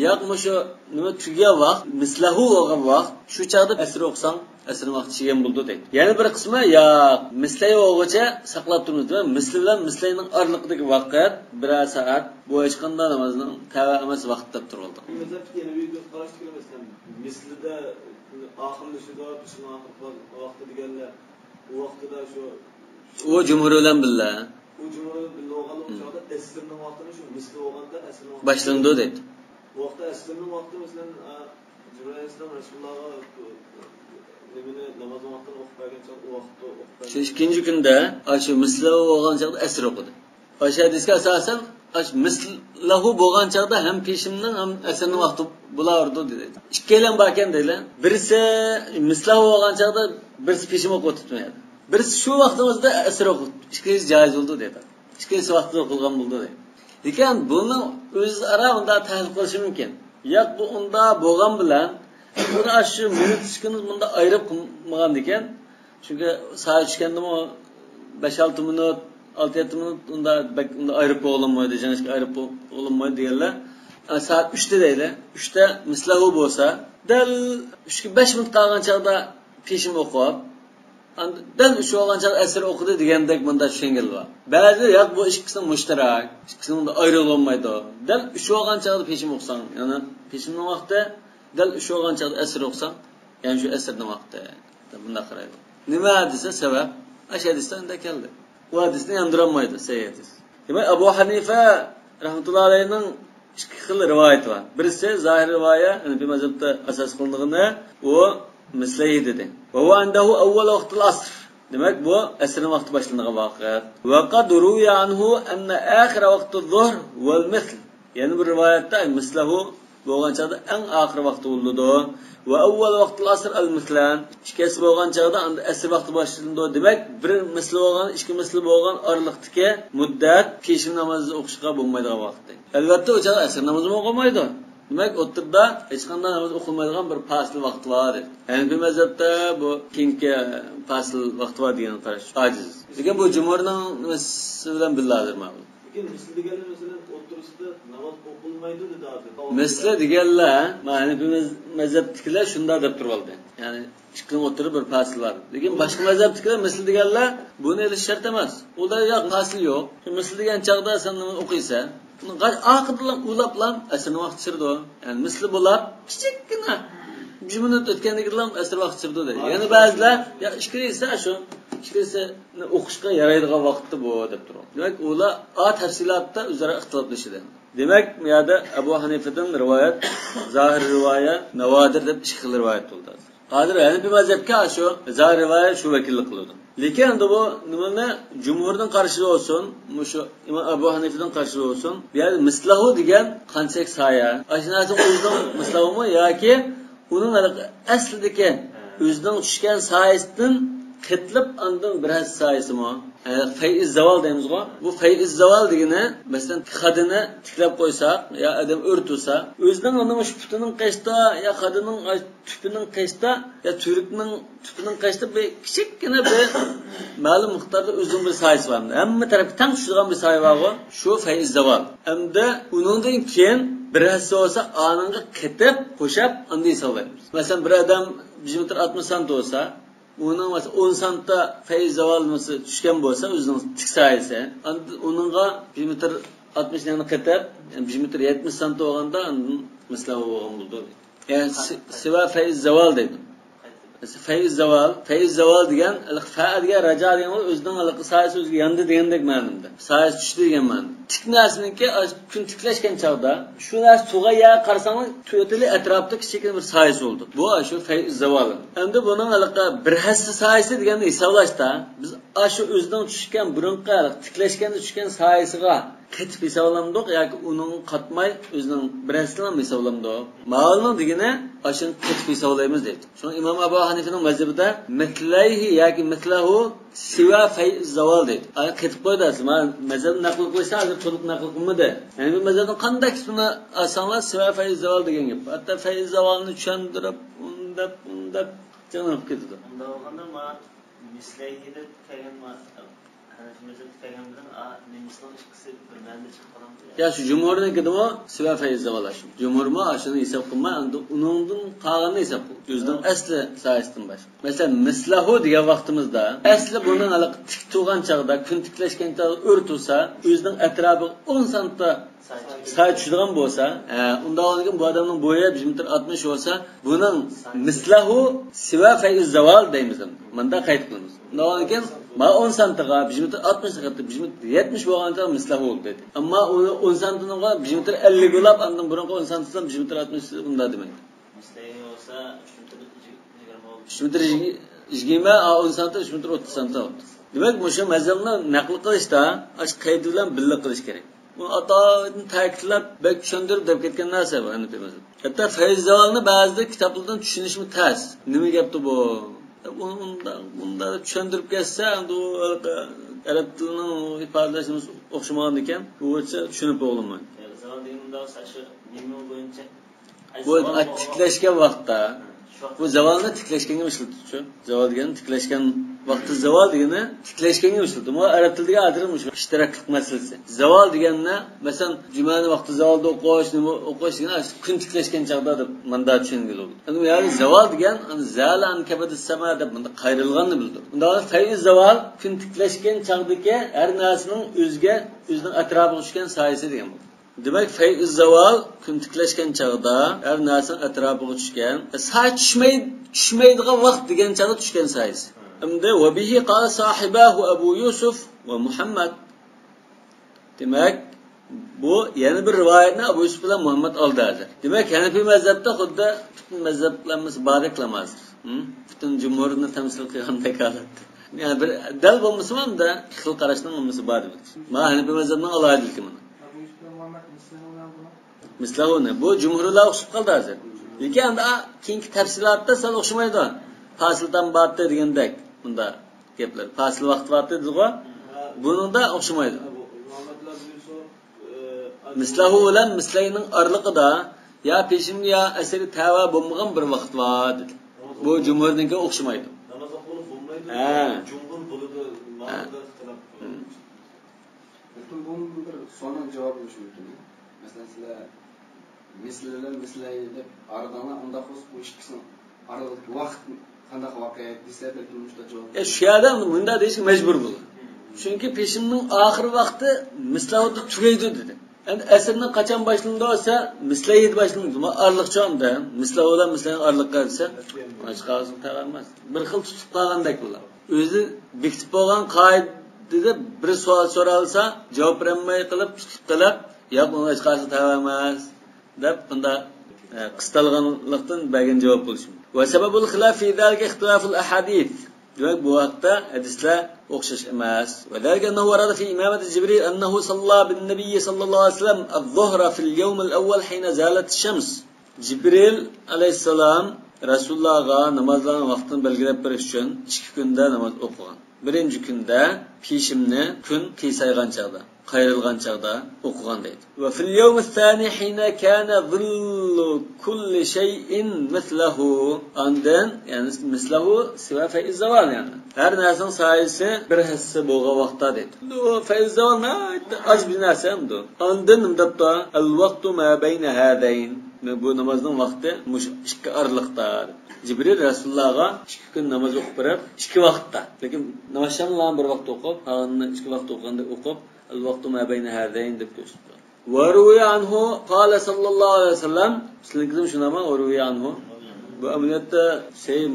yo'qmi shu nima tugagan vaqt, mislahu bo'lgan vaqt, shu chaqda asr o'qsang asr vaqt chigan bo'ldi deydi. Yana bir qismi yo'q, mislay o'g'icha saqlab turmiz va misli bilan mislayning oralig'idagi vaqt 1 soat bu hech qanday namozning tava emas vaqt deb turoldi. Mazhabga video qarash kerak mislida oxirlashida shu vaqti deganlar u vaqtida shu u jumhur bilan billah. U jumhur bilan o'g'anlar asrning vaqtini shu misli o'g'anda asrning vaqti boshlandi deydi. Bu vaqtda asrning vaqti masalan Jibril alayhisalom Rasulullohga nimani namoz vaqtini o'qib bergancha u vaqtda o'qib. Shu ikkinchi kunda shu mislahu bo'lgan chaqda asr o'qidi. O'sha hadisga asosan mislahu bo'lgan chaqda ham peshimning ham asrning vaqti bo'lardi dedi. Ikkalan bor ekan deylar. Birisi mislahu bo'lgan chaqda birisi peshim o'qib o'tibdi. Birisi shu vaqtimizda asr o'qidi. Ikkinchisi joiz bo'ldi dedi. Ikkinchisi vaqtida o'qilgan bo'ldi dedi. Lekin buni o'zaro unda tahlil qilish mumkin. Yo'q bu unda bo'lgan bilan buni shu minut chiqiniz bunda ayirib qilmagan ekan. Chunki soat chiqandimi 5-6 minut, 6-7 minut unda ayirib qo'yilmaydi, janishga ayirib qo'yilmaydi deganlar. Soat 3 da deylar. 3 da mislahu bo'lsa, dal 3-5 minut qolgan chaqda peshim o'qib, dal shu olgan chaqda asr o'qidi degandek bunda tushungan bor. Ba'zi yo'q bu ikkisini mushtarak, ikkisini unda ayrilolmaydi. Dal shu olgan chaqda peshim o'qsang, ya'ni peshimning vaqti dal shu olgan chaqda asr o'qsang, ya'ni shu asrning vaqti. Bunda qaraydi. Nima desa sabab ashadisdan da keldi. Bu hadisni yandiramaydi sayyidis. Demak Abu Hanifa rahmatullohi alayhining ikki xil rivoyat bor. Birisi zohir rivoya, Hanafi mazhabida asos qilinganini u mislay dedi. Va huwa indahu awwal vaqtil asr. Demak bu asrning vaqti boshlangan vaqt. Va qad ruya anhu anna akhir vaqtiz zuhr wal mithl. Yani bir rivoyatda mislahu bo'lgan chaqda eng oxir vaqti bo'ldi. Va avval vaqtil asr al-mislan. İkisi bo'lgan chaqda asr vaqti boshlandi. Demak, bir misli bo'lgan, ikki misli bo'lgan oraliqdagi muddat peshin namozni o'qishga bo'lmaydigan vaqt. Albatta, o chaqda asr namozi o'qimaydi. Demak, o'tirda hech qanday namoz o'qilmaydigan bir fasl vaqt bor. Ya'ni bu mazhabda bu keyingi fasl vaqt bor degan qarash ojiz. Lekin bu jumhurning nimasi bilan billadir ma'lum. Lekin misli deganlar masalan o'tirisida namoz o'qilmaydi dedi hozir. Misli deganlar, mana bu mazhabdagilar shunda deb turib oldi. Ya'ni ikkining o'tirib bir fasl bor. Lekin boshqa mazhabdagilar misli deganlar buni elish shart emas. Uda yo'q, fasl yo'q. Misli degan chaqda sen o'qiysan, aqidlar ulaplam asrni vaqt chirdi. Ya'ni misli bo'lib, kichikgina 1 minut o'tgandigidan asr vaqt chirdi deydi. Ya'ni ba'zilar ya ishkirisa shu, ishkirisa o'qishga yaraydigan vaqtda bu deb turadi. Demak, ular tafsilotda o'zaro ixtiloflashadi. Demak, bu yerda Abu Hanifadan rivoyat, zohir rivoyat, navodir deb ikki xil rivoyat bo'ldi. Hozir yani bir mazhabga shu zohir rivoyat shu vakillik qiladi. Lekin endi bu nimani jumhurdan qarshi olsun, shu Imom Abu Hanifadan qarshi olsun, bu yerda mislahu degan qanchak soya. Ashnasi o'zining mislahimi yoki uning aslidagi o'zining tushgan soyasidan qitlib andan biraz soyasimi? Faiz zavol deymizmi? Bu faiz zavol degani, masalan, xadini tiklab qo'ysak, yo adam o'rtulsa, o'zining ana shu putining qashda, yo xadining tupining qashda, yo turikning tupining qashda bir kichikgina bir ma'lum miqdorda o'zining bir soyasi bor. Hamma tarafga tang tushadigan bir soya bor, shu faiz zavol. Hamda uningdan keyin birasi olsa ananga qitib, qo'shib, anday hisoblaymiz. Masalan, bir odam 1 metr 60 sant olsa, onun mesela 10 santta faiz zavalması düşken bolsa özünün tik sayısı. Onunla 1 metr 60 yani qatap, yani 1 metr 70 santta olganda mesela olgan buldu. Yani siva faiz zaval dedim. Mesela faiz zaval degan, fa'ilga raja degan o'zining sayısı o'ziga yandi degandek ma'noda. Sayısı tushdi degan ma'no. Tik narsaniki kun tiklashgan chog'da shu narsa suvga ya qarasangiz to'tili atrofda kichikina bir sayısı oldu. Bu shu faiz zaval. Endi buning bir hassa sayısı deganda hisoblashda biz shu o'zining tushgan burunqa tiklashganda tushgan sayısiga qetib hisoblandik yoki uning qatmay o'zining bir hassani hisoblandik. Ma'lum degani ashuni qetib hisoblaymiz deydi. Shuni Imom Abu Hanifaning mazhabida mitlayhi yoki mitlahu siva faiz zaval deydi. Qetib qo'ydasiz. Men mazhabni naql qo'ysa, hozir to'liq naql qilmadi. Ya'ni bu mazhabning qanday qismini asanlar siva faiz zaval degan gap. Hatto faiz zavalni tushuntirib, unda janib ketdi. Unda olganda ma mislayhi deb kelgan ma ya şu cumhurun kedimi siva faiz zavala shu. Cumhurma ashuni hisob qilmay, uningdan qolganini hisob qil. O'zining asli sayisidan boshqa. Masalan, mislahu degan vaqtimizda asli bundan hali tik turgan chog'da, kun tiklashgan chog'da o'rtulsa, o'zining atrofiga 10 santda say tushadigan bo'lsa, unda olgan bu odamning bo'yi 1 metr 60 bo'lsa, buning mislahu siva faiz zaval deymiz. Bunda qayd qilamiz. Unda olgan ma 10 santiga 1 metr 60 qatib 1 metr 70 bo'lganda mislahu bo'ldi dedi. Ammo uni 10 santiga 1 metr 50 bo'lib, andan burunqa 10 santidan 1 metr 60 unda demaydi. Mislahu bo'lsa 3 metr 20 10 santi 3 metr 30 santi oldu. Demak, o'sha mazhabni naql qilishda ash qayd bilan birga qilish kerak. Bu atoyni ta'kidlab, bek tushuntirib deb ketgan narsa bu endi demasa. Hatto faiz zavolni ba'zida kitoblardan tushunishmi tas. Nima gapdi bu? Bunda tushuntirib ketsa, endi u arab tilining ifodalashimiz o'xshamagan ekan, bucha tushunib bo'lmaydi. Zavol deganda shu nima bo'yicha bu tiklashgan vaqtda bu zavolni tiklashganga ishlatuvchi. Zavol degani tiklashgan vaqti zavol degani tiklashganga ishlatuvchi. Bu arab tilidagi ajrim shu ishtiroklik masalasi. Zavol deganda, masalan, jumani vaqti zavolda o'qish, nima o'qish degani kun tiklashgan chog'da deb menda tushuniladi. Endi yani zavol degan zalan kabad as-sama deb menda qayrilganini bildir. Unda faiz zavol kun tiklashgan chog'dagi har narsaning o'zining atrofiga tushgan soyasi degan bu. Demak, faiz zaval kun tiklashgan chog'da har narsa atrofiga tushgan, soy tushmaydigan vaqt degan chog'da tushgan soyasi. Endi va bihi qala sahibahu Abu Yusuf va Muhammad. Demak, bu yana bir rivoyatni Abu Yusuf bilan Muhammad oldi. Demak, Hanafi mazhabda xuddi butun mazhablarimiz baraklamaz. Butun jumhurni tamsil qilgandek holat. Yani bir dal bo'lmasa ham da xil qarashning bo'lmasa bor. Ma Hanafi mazhabning alohidaligi mana. Mislahuni. Bu jumhurlar o'xshab qoldi hozir. Lekin endi keyingi tafsilotda sal o'xshamaydi. Fasildan batda degandek bunda gaplar. Fasil vaqt vaqti deydi-ku. Buningda o'xshamaydi. Mislahu bilan mislayning orliqida ya peshimga ya asri tava bo'lmagan bir vaqt bor dedi. Bu jumhurninki o'xshamaydi. Namoz o'qilib bo'lmaydi. Jumhur bo'ladi. Ma'noda ixtilof. Lekin bu bir so'nal javob bo'lishi mumkin. Masalan, sizlar mislay deb aradan unda xos bu ikkisini aradagi vaqt qanday voqea desa balki shunda javob. Shu yerda bunda deyishga majbur bo'ldi. Chunki peshimning oxirgi vaqti mislavda tugaydi dedi. Endi asrni qachon boshlandi olsa, mislayid boshlandi. Bu arliqchonda, mislav bilan mislayning arliqqa desa, boshqa o'zim tag'armas. Bir xil tutib qolgandek bular. O'zi bekitib bo'lgan qoidada bir savol so'ralsa, javob bermay qilib tutib qilib, yo'q, uni hech qaysi tag'armas deb bunda qistalganlikdan bergan javob bo'lishi mumkin. Va sababul xilaf fi zalika ixtilaful ahadith. Demek bu hatta hadisler o'xshash emas. Va dalika annahu warada fi imamati Jibril annahu salla bin nabiy sallallohu alayhi vasallam az-zuhra fil yawm al-awwal hina zalat ash-shams. Jibril alayhissalom Rasulullohga namozlarning vaqtini belgilab berish uchun 2 kunda namoz o'qigan. Birinchi kunda peshimni kun qiysayg'an chaqda, qayrilgan chaqda o'qigan deydi. Va fil yawm al-thani hina kana dhillu kulli shay'in mithluhu. Andan, ya'ni mislahu siva faiz zawal yani. Her narsaning sayisi bir hissa bo'lgan vaqtda deydi. Bu faiz zawal az bir narsa hamdu. Andan nimdapta al-vaqtu ma bayna hadayn. Bu namozning vaqti mush ikki arliqda. Jibril Rasulullohga 2 kun namoz o'qib berib, 2 vaqtda. Lekin namozlarni bir vaqt o'qib, hozirni 2 vaqt o'qiganda o'qib, al-vaqtu ma bayna hadayn deb ko'rsatdi. Wa ruwiya anhu qala sallallohu alayhi vasallam, sizlarga shunama ruwiya anhu. Bu amaliyotda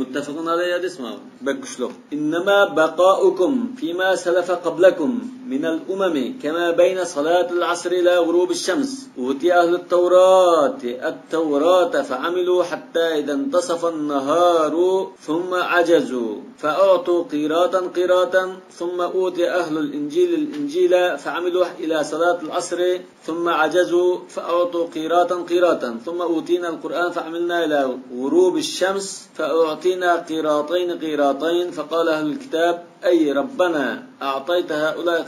muttafaqun alayhi hadis mi? Bakkushluq. Innama baqa'ukum fima salafa qablakum min al-umami kama bayna salati al-asr ila ghurub ash-shams. Uti ahli at-tawrat at-tawrata fa'amilu hatta idha intasafa an-naharu thumma ajazu fa'atu qiratan thumma uti ahli al-injil al-injila fa'amilu ila salati al-asr thumma ajazu fa'atu qiratan thumma utina al-Qur'an fa'amilna ila ghurub الشمس فأعطينا قيراطين فقال أهل الكتاب أي ربنا أعطيت هؤلاء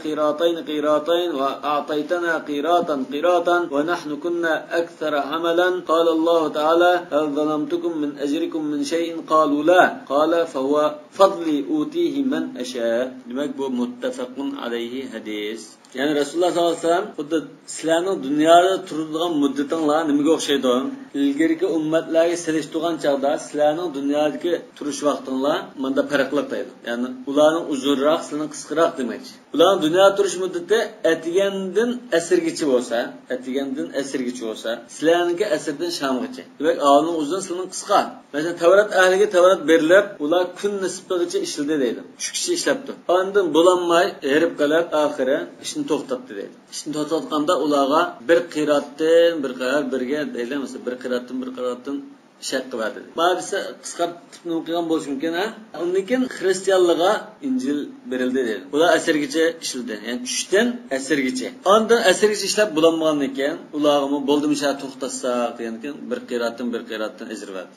قيراطين وأعطيتنا قيراطا ونحن كنا أكثر عملا قال الله تعالى هل ظلمتكم من أجركم من شيء قالوا لا قال فهو فضلي أوتيه من أشاء. Demek bu muttafaqun alayhi hadis. Yani Resulullah sallallahu aleyhi ve sellem xuddi sizlarning dunyoda turadigan muddatinglar nimaga o'xshaydi? Ilgirki ummatlarga selishtirgan chaqda sizlarning dunyodagi turish vaqtinglar menda farqliq deydi. Ya'ni ularning uzunroq, sizlarning qisqaroq demakchi. Ularning dunyoda turish muddati atigandan asrgacha bo'lsa, sizlarningki asrdan shamgacha. Demak, avlning uzun, sizlarning qisqa. Masalan, Tavrat ahliga Tavrat berilib, ular kun nisbigacha ishladi deydi. 3 kishi ishlabdi. Ondan bo'lanmay, erib qolib, oxiri ishni to'xtatdi deydi. Ishni to'xtatganda ularga bir qiratdan bir qarar birga deydi, masalan, bir qiratdan shaq qiladi. Ba'zisi qisqartib qilgan bo'lishi mumkin, ha? Undan keyin xristianlarga Injil berildi deydi. Ular asrgacha ishladi. Ya'ni 3 dan asrgacha. Ondan asrgacha ishlab bo'lmagandan keyin ularga bo'ldimi sha to'xtatsak degan keyin bir qiratdan ajr berdi.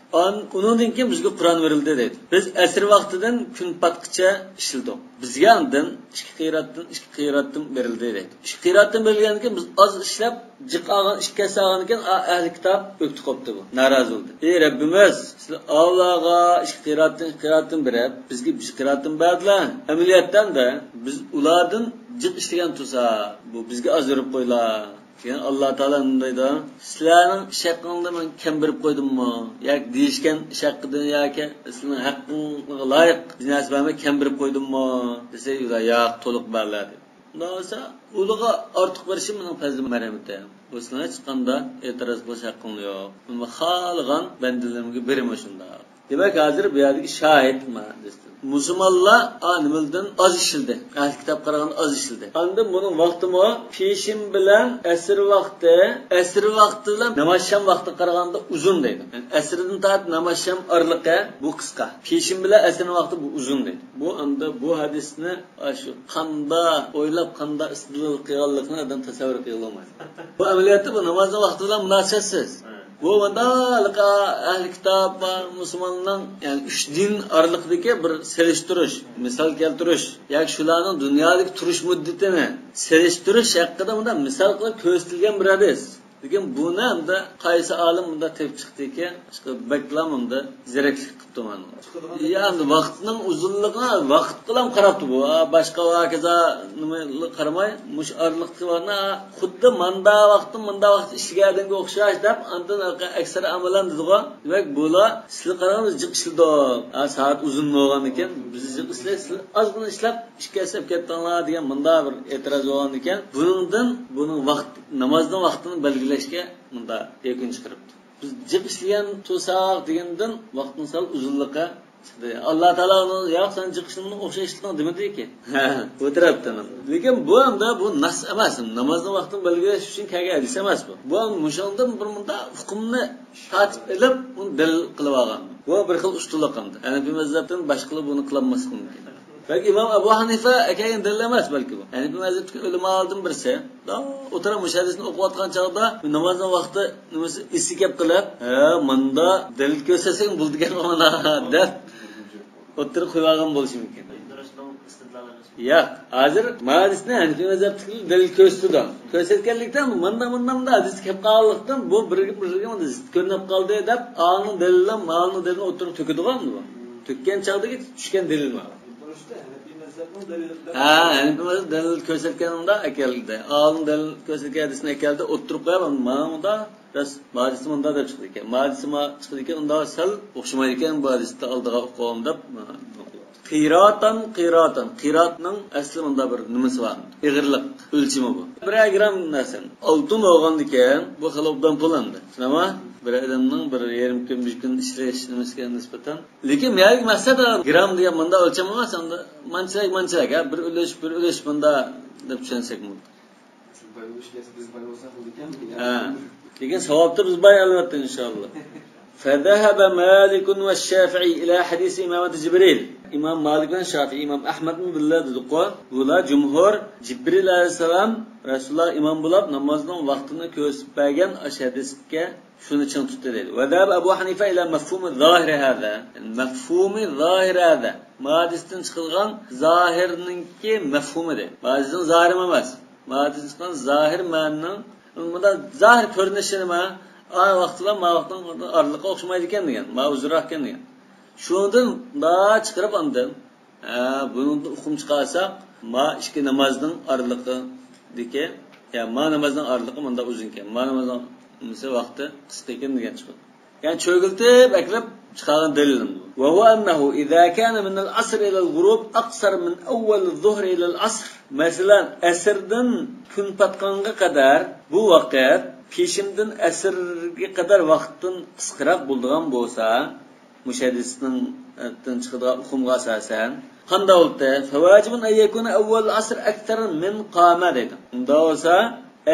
Undan keyin bizga Qur'on berildi deydi. Biz asr vaqtidan kun patqicha ishladik. Bizga ondan 2 qiratdan berildi deydi. 2 qiratdan berilgandan keyin biz oz ishlab jiqagan 2 saatdan keyin ahli kitob o'qitib qopti bu. Norozi bo'ldi. Ey Rabbimiz, sizlar Allohga 2 qiratdan berib, bizga 1 qiratdan berdilar. Amaliyotdan da biz ulardan jiq ishlagan tursa, bu bizga azirib qo'ylar. Yani Allah Teala deydi, sizlarning shaqqingni men kam berib qo'ydimmi? Yoki deyishgan shaqqidan yoki sizning haqqingizga loyiq narsalarni kam berib qo'ydimmi? Desa, yo'q, to'liq berladi. Nasa ularga ortiq berishim mening fazlim marhamati. O'slarga chiqqanda e'tiroz qilish haqqim yo'q. Men xohlagan bandalarimga beraman shunda. Demek hozir bu yerdagi shahid musulmonlar nimadan oz ishildi. Ahli kitob qaragan oz ishildi. Endi buning vaqtimi peshin bilan asr vaqti bilan namazsham vaqti qaraganda uzun deydi. Yani asrdan tortib namazsham orliqi bu qisqa. Peshin bilan asr vaqti bu uzun deydi. Bu endi bu hadisni shu qanda o'ylab qanda istidlol qilganlikni adam tasavvur qila olmaydi. Bu amaliyotda bu namozning vaqti bilan munosabatsiz. Bu mandalika ahli kitob va musulmonning yani 3 din oraliqdagi bir selishtirish, misol keltirish yoki shularning dunyodagi turish muddatini selishtirish haqida bunda misol qilib ko'rsatilgan bir hadis. Lekin buni hamda qaysi olim bunda tep chiqdiki, beklamimda zeraklik qilibdi mana. Yani vaqtning uzunligini vaqt bilan qarabdi bu. Boshqa hokazo nima qaramay, mush orliqlarni xuddi manda vaqt ishlaganiga o'xshash deb andan aksar amalan dedi-ku. Demak, bular sizlar qaramiz jiqishildi. Soat uzun bo'lgan ekan, biz jiqishlar ozgina ishlab ishga sab ketdinglar degan munda bir e'tiroz bo'lgan ekan. Buning vaqt namozning vaqtini belgilashga munda yakun chiqaribdi. Biz jiqishgan to'saq degandan vaqtning sal uzunligiga chiqdi. Alloh taolo yo'q sen jiqishni o'xshashlikni demadiki. O'tiribdi. Lekin bu hamda bu nas emas. Namozning vaqtini belgilash uchun kelgan hadis emas bu. Bu mushondan bir munda hukmni tartib qilib, uni dalil qilib olgan. Bu bir xil ustunlik qildi. Hanafiy mazhabdan boshqalar buni qilolmas mumkin. Belki İmam Ebu Hanife akayin delilemez belki bu. Yani bir mezhepteki ulamalardan birisi, o'tira mushadisini o'qiyotgan chog'da namozning vaqti nimasi isikab qilib, manda dalil ko'rsasang bu degan mana deb o'tira qo'ygan bo'lishi mumkin. Yo'q, hozir hadisni Hanifiy mazhabtiki dalil ko'rsatdi. Ko'rsatganlikdan manda hadis kelib qolganlikdan bu birga ko'rinib qoldi deb a'ning dalildan ma'lum dalilni o'tirib to'kadigan bu. To'kkan chog'dagi tushgan dalil mi? Hanifiy mazhab dalil ko'rsatganimda akeldi. Olim dalil ko'rsatgan hadisni akeldi, o'tirib qo'yib, mana ras hadis munda deb chiqdi ekan. Hadis chiqdi ekan, unda sal o'xshamaydi ekan bu hadisni oldiga o'qib deb. Qiratning asli bunda bir nimasi bor. Ig'irlik o'lchimi bu. 1 gram narsa. Oltin bo'lganda ekan, bu xilobdan pulandi. Nima? Bir adamning 1,5 kun, 1 kun ishlash nimasiga nisbatan. Lekin meyalik maqsad gram degan bunda o'lcham emas, unda manchirak, bir ulush bunda deb tushunsak bo'ladi. Biz bay bo'lsa qildik. Lekin savobda biz bay albatta inshaalloh. فذهب مالك والشافعي إلى حديث إمامة جبريل. İmam Malik ve Şafii, İmam Ahmed'in billahi dedik-ku. Bular cumhur Cibril aleyhisselam Resulullah imam bulab namazının vaktini kösbergen hadisga şunu için tuttu dedi. Ve dâb Ebu Hanife ile mefhumi zahiri hâzâ. Mefhumi zahiri hâzâ. Hadisten çıkılgan zahirinki mefhumu dedi. Hadisten zahir emez. Hadisten çıkan zahir ma'nının bunda zahir görünüşünü ay vaqtida ma vaqtdan orliqqa o'xshamaydi ekan degan, ma uzroq ekan degan. Shundan da chiqarib andim. Buni hukm chiqarsak, ma ikki namozning orliqi deke, ya ma namozning orliqi bunda uzun ekan. Ma namozning misol vaqti qisqa ekan degan chiqdi. Yani cho'giltib aklab chiqargan dalilim bu. Va huwa annahu idza kana min al-asr ila al-ghurub aqsar min awwal az-zuhr ila al-asr. Masalan, asrdan kun patqanga qadar bu vaqt Peşimden asrga qadar vaqtdan qisqaroq bo'lgan bo'lsa, mushadisning chiqadigan hukmga asosan, qanday bo'ldi? Favajibun ayyakuna awwal asr akthar min qama dedi. Unda bo'lsa,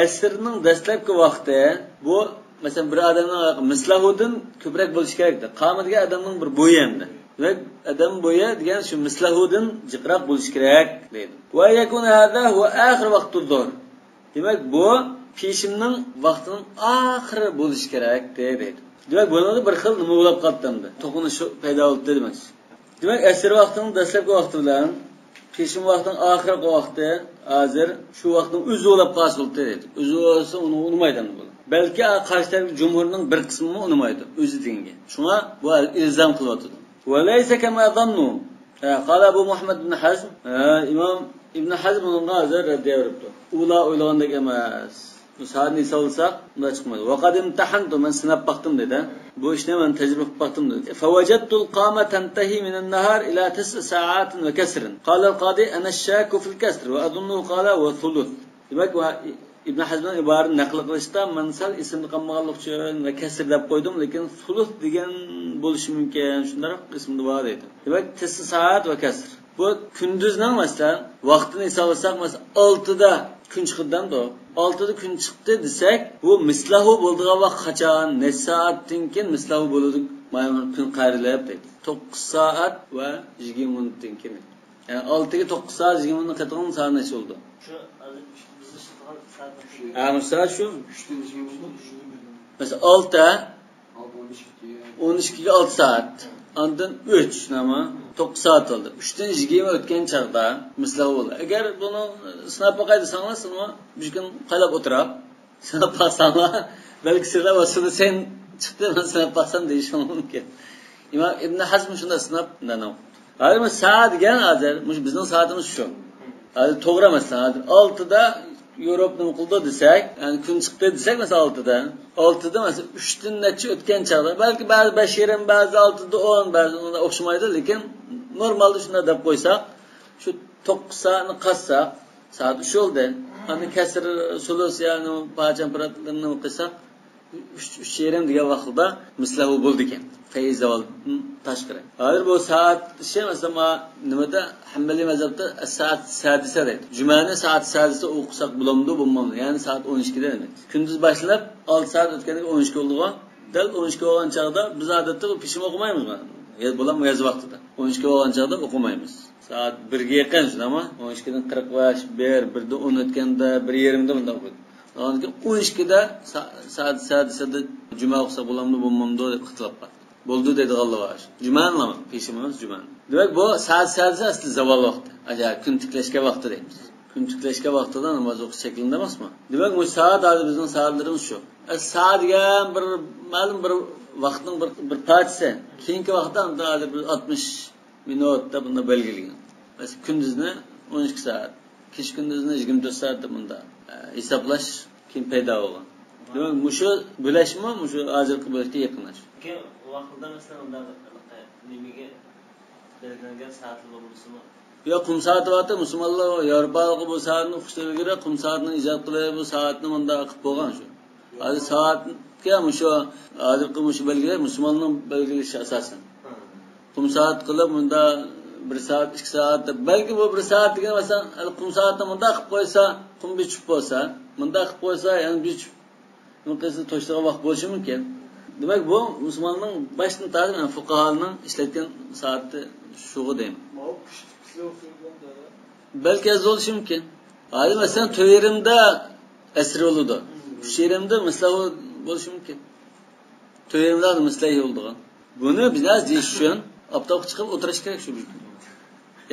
asrning dastlabki vaqti bu, masalan, bir odamning mislahudan ko'proq bo'lishi kerakdir. Qama degan odamning bir bo'yi endi. Ve adam bo'yi degan shu mislahudan jiqroq bo'lishi kerak dedi. Va yakuna hada huwa akhir vaqtuz-zuhr. Demak, bu peşimning vaqtining oxiri bo'lishi kerak dedi. Demak, bunda bir xil nima bo'lib qoldi. To'qinish paydo bo'ldi demak. Demak, asr vaqtining dastlabki vaqti bilan peşim vaqtining oxirgi vaqti hozir shu vaqtning o'zi bo'lib qoldi dedi. O'zi bo'lsa uni unmaydi bu. Balki qarshi taraf jumhurning bir qismini unmaydi, o'zi tengi. Shunga bu ilzom qilyapti. Va laysa kama zannu. Qala Abu Muhammad ibn Hazm, İmam İbn Hazm bunga hozir raddiya beribdi. Ular o'ylagandek emas. Bu saatni solsak, bunda chiqmaydi. Vaqad imtahantu, men sinab baqdim dedi. Bu ishni men tajriba qilib baqdim dedi. Fawajadtu al-qama tantahi min an-nahar ila 9 sa'atin wa kasrin. Qala al-qadi ana ash-shaku fi al-kasr wa adunnu qala wa thuluth. Demak, ibn hazmdan iborat naql qilishda man sal ismni qolmaganlik uchun va kasr deb qo'ydim, lekin sulus degan bo'lishi mumkin, shundaroq ismni bor edi. Demak, tis'i soat va kasr. Bu kunduzning masalan vaqtini hisoblasak, masalan 6 da kun chiqdidan-da 6 da kun chiqdi desak, bu mislahu bo'ldigan vaqt qachon, necha soatdan keyin mislahu bo'ladi, mana kun qarilab deydi. 9 soat va 20 minutdan keyin. Yani 6 ga 9 soat 20 minut qatag'on soat necha bo'ldi? Shu bizni ishlatgan soat. Misal şu 3'ten 20 minut. mesela 6 12 ga 6 saat. Ondan 3 nama 9 saat oldu. 3'ten 20 o'tgan chaqda misal bo'ldi. Agar buni sinab qayda sanlasan, bir kun qalab o'tirib, sinab qasanglar, balki sizlar vasini sen chiqdi, men sinab qasam deyishim mumkin. İmam İbn Hazm shunda sinab nano. Hozir saat degan hozir bizning soatimiz shu. Hozir to'g'ri emasdan hozir 6 da Yevropani qildi desak, yani kun chiqdi desak mesela 6'da. 6'da mesela 3'ten necha o'tgan chaqda, balki ba'zi 5:20, ba'zi 6'da 10, ba'zi unda o'xshamaydi, lekin normalda shunda deb qo'ysak, shu 9 soatni qassak, soat 3 bo'ldi. Hani kasr sulus yani ba'zan pratlarni qilsak 3:20 degan vaqtda mislahu bo'ldi ekan. Feyzavol tashqari. Hozir bu soat mesela nimada Hanbali mazhabda soat sadisa deydi. Jumani soat sadisa o'qisak bo'lamdi, bo'lmaydi. Ya'ni soat 12 da demak. Kunduz boshlab 6 soat o'tganiga 12 bo'ldi-ku. Dal 12 bo'lgan chaqda biz odatda pishim o'qimaymizmi? Bo'lam yoz vaqtida. 12 bo'lgan chaqda o'qimaymiz. Soat 1 ga yaqin shunami? 12 dan 45, 1 da 10 o'tganda 1:20 da bunda o'qiydi. Hozir 12 da soat sadisada juma o'qisa bo'lamdi, bo'lmaydi deb ixtilof bor. Bo'ldi dedi Alloh. Jumanmi? Peshimiz juman. Demak bu soat sadisa asli zavol vaqti. Agar kun tiklashga vaqti deymiz. Kun tiklashga vaqtida namoz o'qish shaklida emasmi? Demak bu soat hozir bizning soatlarimiz shu. Soat degan bir ma'lum bir vaqtning bir parchasi. Keyingi vaqtda hozir 60 minutda bunda belgilangan. Masalan kunduzni 12 soat, kech kunduzni 24 soat deb bunda hisoblash keyin paydo bo'lgan. Demak mushu bo'lashmi, mushu hozirgi bo'lishga yaqinlash. Vaqtida mesela unda nimaga belgilangan soatlar bo'lisimi? Yo qum soati vaqti musulmonlar Yevropaga bu soatni xushtaligida qum soatni ijod qilib bu soatni bunda qilib qo'ygan shu. Hozir soatga mushu hozirgi mushu belgilar musulmonning belgilashi asosan. Qum soat qilib bunda 1 soat, 2 soat, balki bu 1 soat degan masalan qum soatni bunda qilib qo'ysa, qum bichib qo'ysa, bunda qilib qo'ysa, ya'ni bichib bunqasi to'shtagan vaqt bo'lishi mumkin. Demak bu musulmonning boshdan tarixan fuqahoning ishlatgan soati shugi deyman. Balki az bo'lishi mumkin. Hozir masalan 4:20da asr bo'ldi. 3:20da mislahu bo'lishi mumkin. 4:20da mislahu bo'ldi. Buni bizlar deyish uchun aptoq chiqib o'tirish kerak shu.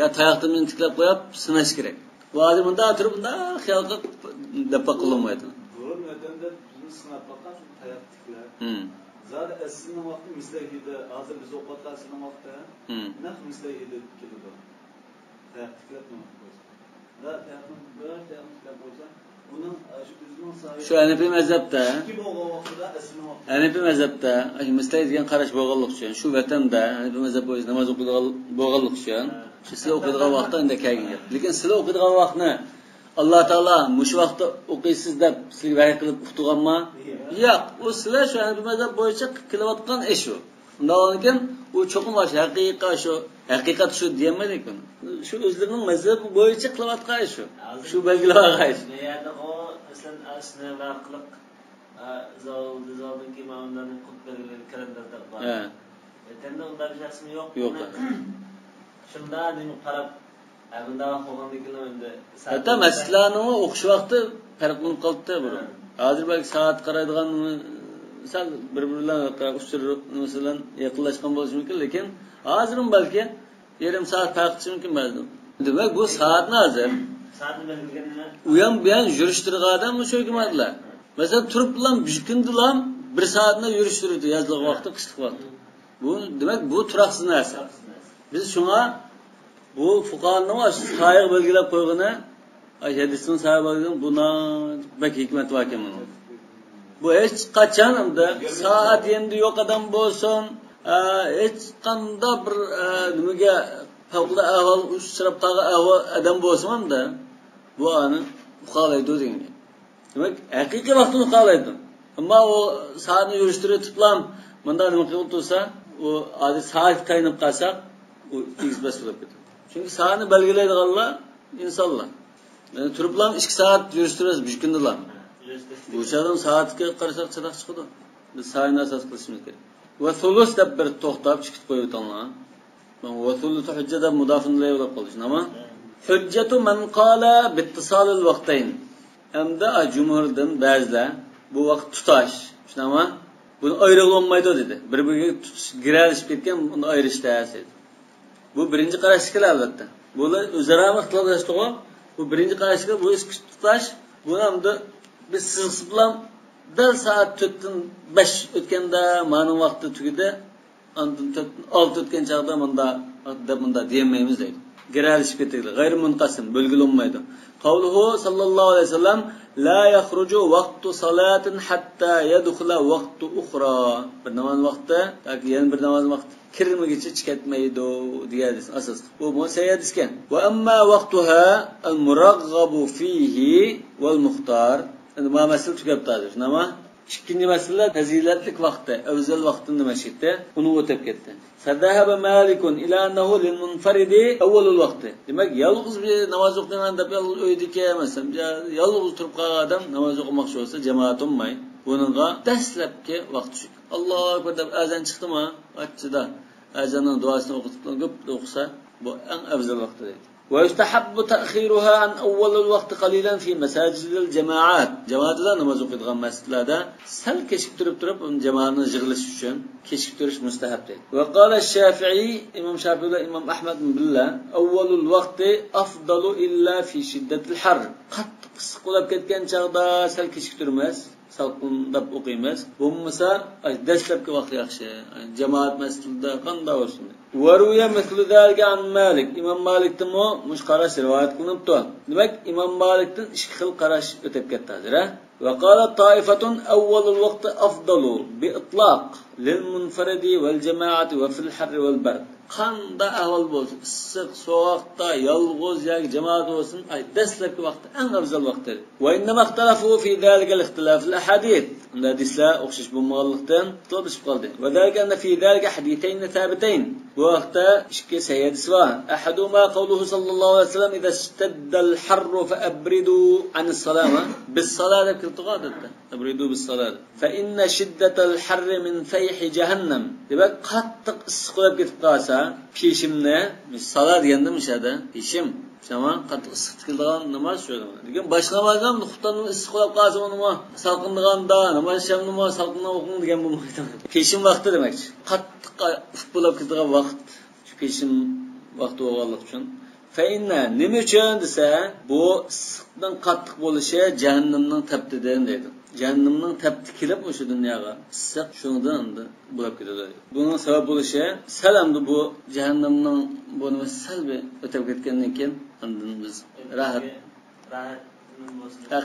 Ya tayoqni men tiklab qo'yib sinash kerak. Bu hozir bunda turib bunda xiyol qilib dappa qilolmaydi. Zo'r matanda bizni sinab qo'ygan shu tayoq tiklar. Zaten aslında vakti mislahide, hazır biz okutlar aslında vakti, nah mislahide keldi. Tayaklıklar mı koysa? Da tayaklıklar koysa, bunun şu düzgün sahibi. Şu Hanefi mezhepte. Kim o vaktida aslında vakti. Hanefi mezhepte, mislahide degan qarash bo'lganlik uchun, shu vatanda Hanefi mezhep bo'yicha namoz o'qiydigan bo'lganlik uchun, sizlar o'qiydigan vaqtda unda kelgan. Lekin sizlar o'qiydigan vaqtni Allah Taala mush vaqtda o'qiysiz deb sizga vahiy qilib uqtirganmi? Yo'q, u sizlar shu Hanefi mazhab bo'yicha qilayotgan ish u. Undan keyin u cho'qim bosh haqiqat shu demaylik buni. Shu o'zlarining mazhabi bo'yicha qilayotgan ish u. Shu belgilangan ish. Bu yerda o aslan asli vaqtliq zaldagi ma'lumotlarning qutbelari kalendarda bor. Ha. Endi unda bir rasmi yo'q. Yo'q. Shunda deb qarab bunda bo'lganligini endi hatta masjidlarning o'qish vaqti farq bo'lib qoldi bu. Hozir balki soat qaraydigan sal bir-birlar masalan yaqinlashgan bo'lishi mumkin, lekin hozirm balki yarim soat farq bo'lishi mumkin ba'zida. Demak bu soatni hozir soatni belgilangan u ham bilan yurishtirgandan bu cho'kmadilar. Masalan turib bilan bikindilar 1 soatni yurishtirdi yozlik vaqti, qishlik vaqti. Bu demak bu turaqsiz narsa. Biz shunga bu fuqaroning sahiy belgilab qo'ygani hadisning sahiy belgilagan buna bak hikmat va kemin. Bu hech qachon hamda soat endi yo'q odam bo'lsin, hech qanday bir nimaga favqulodda ahvol uchrab qolgan odam bo'lsin hamda bu ani uqalaydi degan. Demek haqiqiy vaqtini uqalaydi. Ammo o soatni yurishtirib tutlam, bunda nima qilib tursa, o hozir soat tayinib qolsa, o izbas bo'lib ketadi. Chunki soatni belgilaydiganlar insonlar. Yani turiblam 2 soat yurishtirasiz, mumkindilar. Bu chaqdan soatga qarasak chadaq chiqadi. Biz soatni asos qilishimiz kerak. Va sulus deb bir to'xtab chiqib qo'yibdilar. Men va sulusu hujjada mudofin layla qilish nima? Hujjatu man qala bittisalil vaqtayn. Hamda jumhurdan ba'zilar bu vaqt tutash, shunami? Buni ayrılib olmaydi dedi. Bir-biriga giralishib ketgan, buni ayrishda dedi. Bu birinchi qarashga albatta. Bular o'zaro ixtiloflashdi-ku. Bu birinchi qarashga bu ish tutash, bu hamda biz siz bilan dal soat 4dan 5 o'tganda ma'lum vaqtda tugidi, andan 4dan 6 o'tgan chaqda bunda demaymiz deydi. Giralishib ketadi. G'ayri munqasim, bo'lgilanmaydi. Qavluhu sallallohu alayhi vasallam la yakhruju vaqtu salatin hatta yadkhula vaqtu ukhra. Bir namoz vaqti yoki yana bir namoz vaqti kirmagicha chiqatmaydi degan asos. Bu musayad ekan. Va amma vaqtuha al-muraghabu fihi wal muxtar. Endi bu masala tugabdi. Nima? İkinci mesele faziletlik vakti, özel vaktinde meşgitte, onu ötep gitti. Sadahaba Malikun ila ennehu lil munfaridi evvelul vakti. Demek yalnız bir namaz okuyan da yalnız öydike mesela, yalnız oturup kalan adam namaz okumak olsa cemaat olmay. Bununla dastlabki vaqt şu. Allahu ekber deb azan çıktı mı? Açıda azanın duasını okutup okusa bu en özel vakti deydi. ويستحب تأخيرها عن أول الوقت قليلا في مساجد الجماعات. جماعتlar namaz o'qiydigan masjidlarda sal kechib turib jamoatni yig'ilish uchun kechib turish mustahab deydi. Va qala Shafi'i, Imom Shafi'i va Imom Ahmad billah, avvalul vaqti afdalu illa fi shiddatil har. Qattiq issiq bo'lib ketgan chaqda sal kechib turmas, salqindab o'qiymiz. Bo'lmasa dastlabki vaqt yaxshi. Jamoat masjidida qanday bo'lsin? Varuya mislu zalika an Malik. İmam Malik'ten o mush qarash rivoyat qilinibdi. Demak, İmam Malik'ten 2 xil qarash o'tib ketdi hozir. Va qala ta'ifatun awwalul vaqti afdalu bi itlaq lil munfaridi wal jama'ati wa fil harri wal bard. Qanday ahvol bo'lsa, issiq, sovuqda, yolg'iz yoki jamoat bo'lsin, dastlabki vaqt eng afzal vaqtdir. Va inna maxtalafu fi zalika al-ikhtilaf al-ahadith. Unda hadislar o'xshash bo'lmaganlikdan to'lishib qoldi. Va zalika anna fi zalika hadithayn thabitayn. Bu vaqtda ikki sahih hadis bor. Ahaduma qawluhu sallallohu alayhi vasallam idza istadda al-harru fa abridu an as-salama bis-salat deb kirtiqadi. Abridu bis-salat. Fa inna shiddatal harri min fayhi jahannam. Demak, qattiq issiq bo'lib ketib qolsa, peshimni salat deganda mishadi. Peshim Zaman qattiq issiq tikildigan namoz shu. Lekin boshqa namozdan xuftanni issiq qilib qolsa, nima salqindiganda, namoz shamni salqindan o'qing degan bo'lmaydi. Peshim vaqti demakchi. Qattiq uf bo'lib ketadigan vaqt, shu peshim vaqti bo'lganlik uchun. Fa inna nima uchun desa, bu issiqdan qattiq bo'lishi jahannamning taptidan deydi. Jahannamning tapti kelib o'sha dunyoga issiq shundan bo'lib ketadi. Buning sabab bo'lishi salamdi bu jahannamning buni salbi o'tib ketgandan keyin biz rahat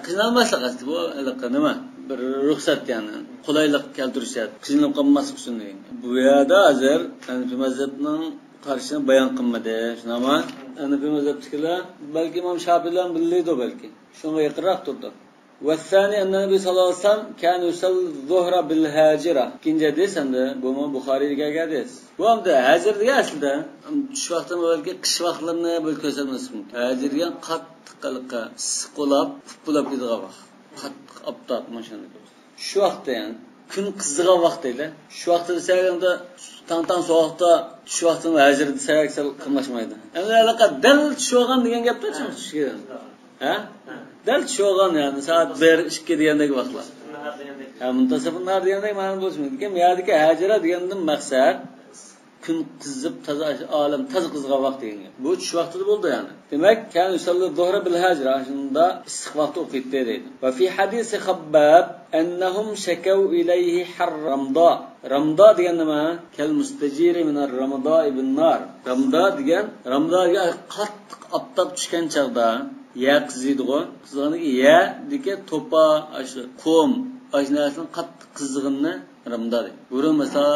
qiynalmaslik asli bu nima bir ruxsat yani qulaylik keltirishadi qiynalib qolmaslik uchun degan. Bu yerda hozir Hanifi mazhabning qarshini bayon qilmadi. Shunama Hanifi mazhabchilar balki Imom Shafi'dan billaydi balki. Shunga yaqinroq turdi. والثاني أن النبي صلى الله عليه وسلم كان يصلي الظهر بالهاجرة. İkinci hadis hamda bu Buxoriyga hadis. Bu hamda hajir degan aslida tush vaqtdan avvalgi qish vaqtlarini bo'lib ko'rsatmasi mumkin. Hajir degan qattiqlikqa, siqolab, bo'lib ketadigan vaqt. Qattiq optoq mashina. Shu vaqtda yani kun qizigan vaqt edi. Shu vaqtda desaganda tang sovuqda tush vaqtini hajir desak qilmashmaydi. Endi alaqa dal tush olgan degan gapda chiqishgan. Ha? Dal cho'g'an yani soat 1-2 degandagi vaqtlar. Ha, muntasafin nar degandagi ma'no bo'lishi mumkin. Bu yerdagi hajira degandan maqsad kun qizib toza olam toza qizgan vaqt degan. Bu tush vaqtida bo'ldi yani. Demak, kan yusalli zuhra bil hajra shunda issiq vaqt o'qiydi deydi. Va fi hadisi Khabbab annahum shakaw ilayhi harramda. Ramda degan nima? Kal mustajiri min ar-ramda ibn nar. Ramda degan ramdaga qattiq optob tushgan chaqda ya qiziydi-ku. Qizig'ini ya deke topa, aşı qum, ajnasini qattiq qizig'ini Ramda. Burun mesela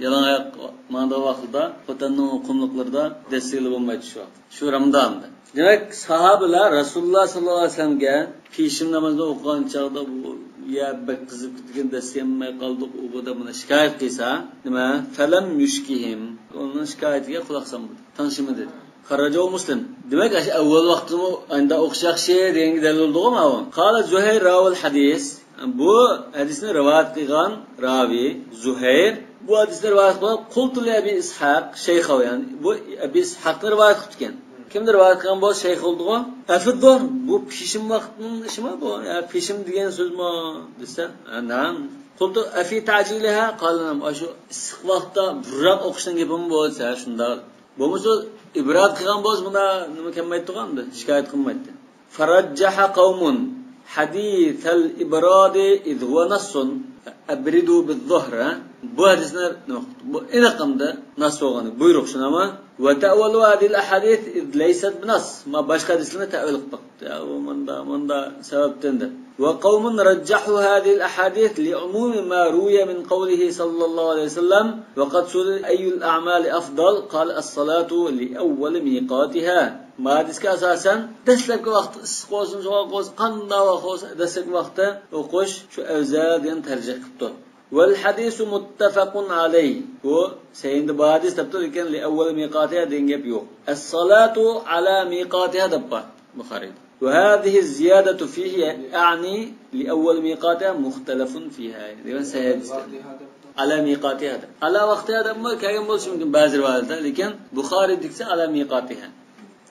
yalan ayak manda vaqtida xotanning qumliqlarida desili bo'lmaydi shu. Shu Ramdanda. Demek sahabeler Rasulullah sallallahu aleyhi ve sellem'ge peşim namazda okugan çağda bu ya bek kızıp gittiğin desiyemmey kaldık o bu da buna şikayet kıysa nima felem müşkihim onun şikayetiga kulak sanmadı. Tanışımı dedi. Karaca Muslim. Demek ki evvel vaktimi anda okşak şey diyen delil oldu mu o? Kala Zuhayr ravul hadis. Bu hadisini rivayet kılan ravi Zuhayr. Bu hadisini rivayet kılan kultu li Ebi İshak şeyhav yani. Bu Ebi İshak'ın rivayet kıtken. Kimdir rivayet kılan bu şeyh oldu mu? Efeddor. Bu pişim vaktinin işi mi bu? Ya pişim diyen söz mü? Desen. Nam. Kultu efi taciliha. Kalanam. Şu sık vakta burrak okuştan gibi mi bu? Şunda. Bu musul ibrat kılan boz buna mükemmel tuğandı. Şikayet kılmaydı. Farajjaha kavmun hadithal ibradi iz huwa nassun abridu bil-zuhra. Bu hadisler bu inaqamda nas olganı buyruq şuna ama ve ta'awalu hadhihi al-ahadith iz laysat binas. Ma başka hadislerine ta'awil qıptı. Ya manda sebeptendir. Ve kavmun rajjahu hadhihi al-ahadith li'umumi ma ruya min qawlihi sallallahu aleyhi ve sellem ve qad su'ila ayyul a'mali afdal qala as-salatu li awwal miqatiha. Hadisga asosan dastlabki vaqt issiq bo'lsin, sovuq bo'lsin, qanday vaqt bo'lsin, dastlabki vaqtda o'qish shu afzal degan tarjih qilibdi. Vel hadisu muttafaqun alayh. Bu sayindi bu hadis debdi lekin li awwal miqatiha degan gap yo'q. As-salatu ala miqatiha debdi Buxoriyda. Ve hadihi ziyadatu fihi yani li awwal miqatiha muxtalafun fiha. Degan sayid ala miqatiha. Ala vaqtiha debmi kelgan bo'lishi mumkin ba'zi rivoyatlarda, lekin Buxoriy degsa ala miqatiha.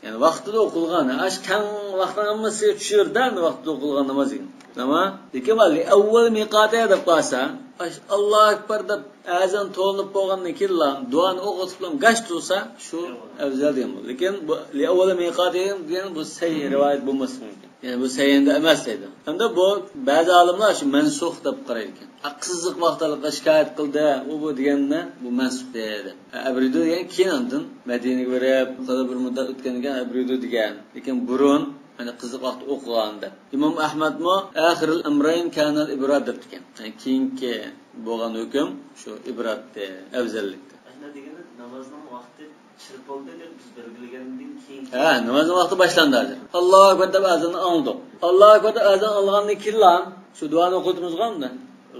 Yani vaqtida o'qilgan, ash kan vaqtdan hammasi tushirdan vaqtida o'qilgan namoz ekan. Nima? Lekin li avval miqatiha deb qolsa, ash Allohu akbar deb azon to'linib bo'lgandan keyin duoni o'qitib gash tursa, shu afzal degan bo'ladi. Lekin bu li avval miqatiha degan bu sahih rivoyat bo'lmasi mumkin. Yani bu sayında emas deydi. Hamda bu ba'zi olimlar shu mansux deb qaraydi ekan. Aqsizlik vaqtida shikoyat qildi, u bu deganni bu mansux deydi. Abridu degan keyindan Madinaga borib, qada bir muddat o'tgandan abridu degan. Lekin burun hani qiziq vaqt o'qiganda. Imom Ahmad mo axirul amrayn kanal ibrat deb ekan. Yani keyingi bo'lgan hukm shu ibratda afzallikda. Ana degani namozning vaqti chirpoldi deb biz belgilagandan keyin. Ha, namozning vaqti boshlandi hozir. Allohu akbar deb azonni oldik. Allohu akbar deb azon olgandan keyin shu duoni o'qitmizganda.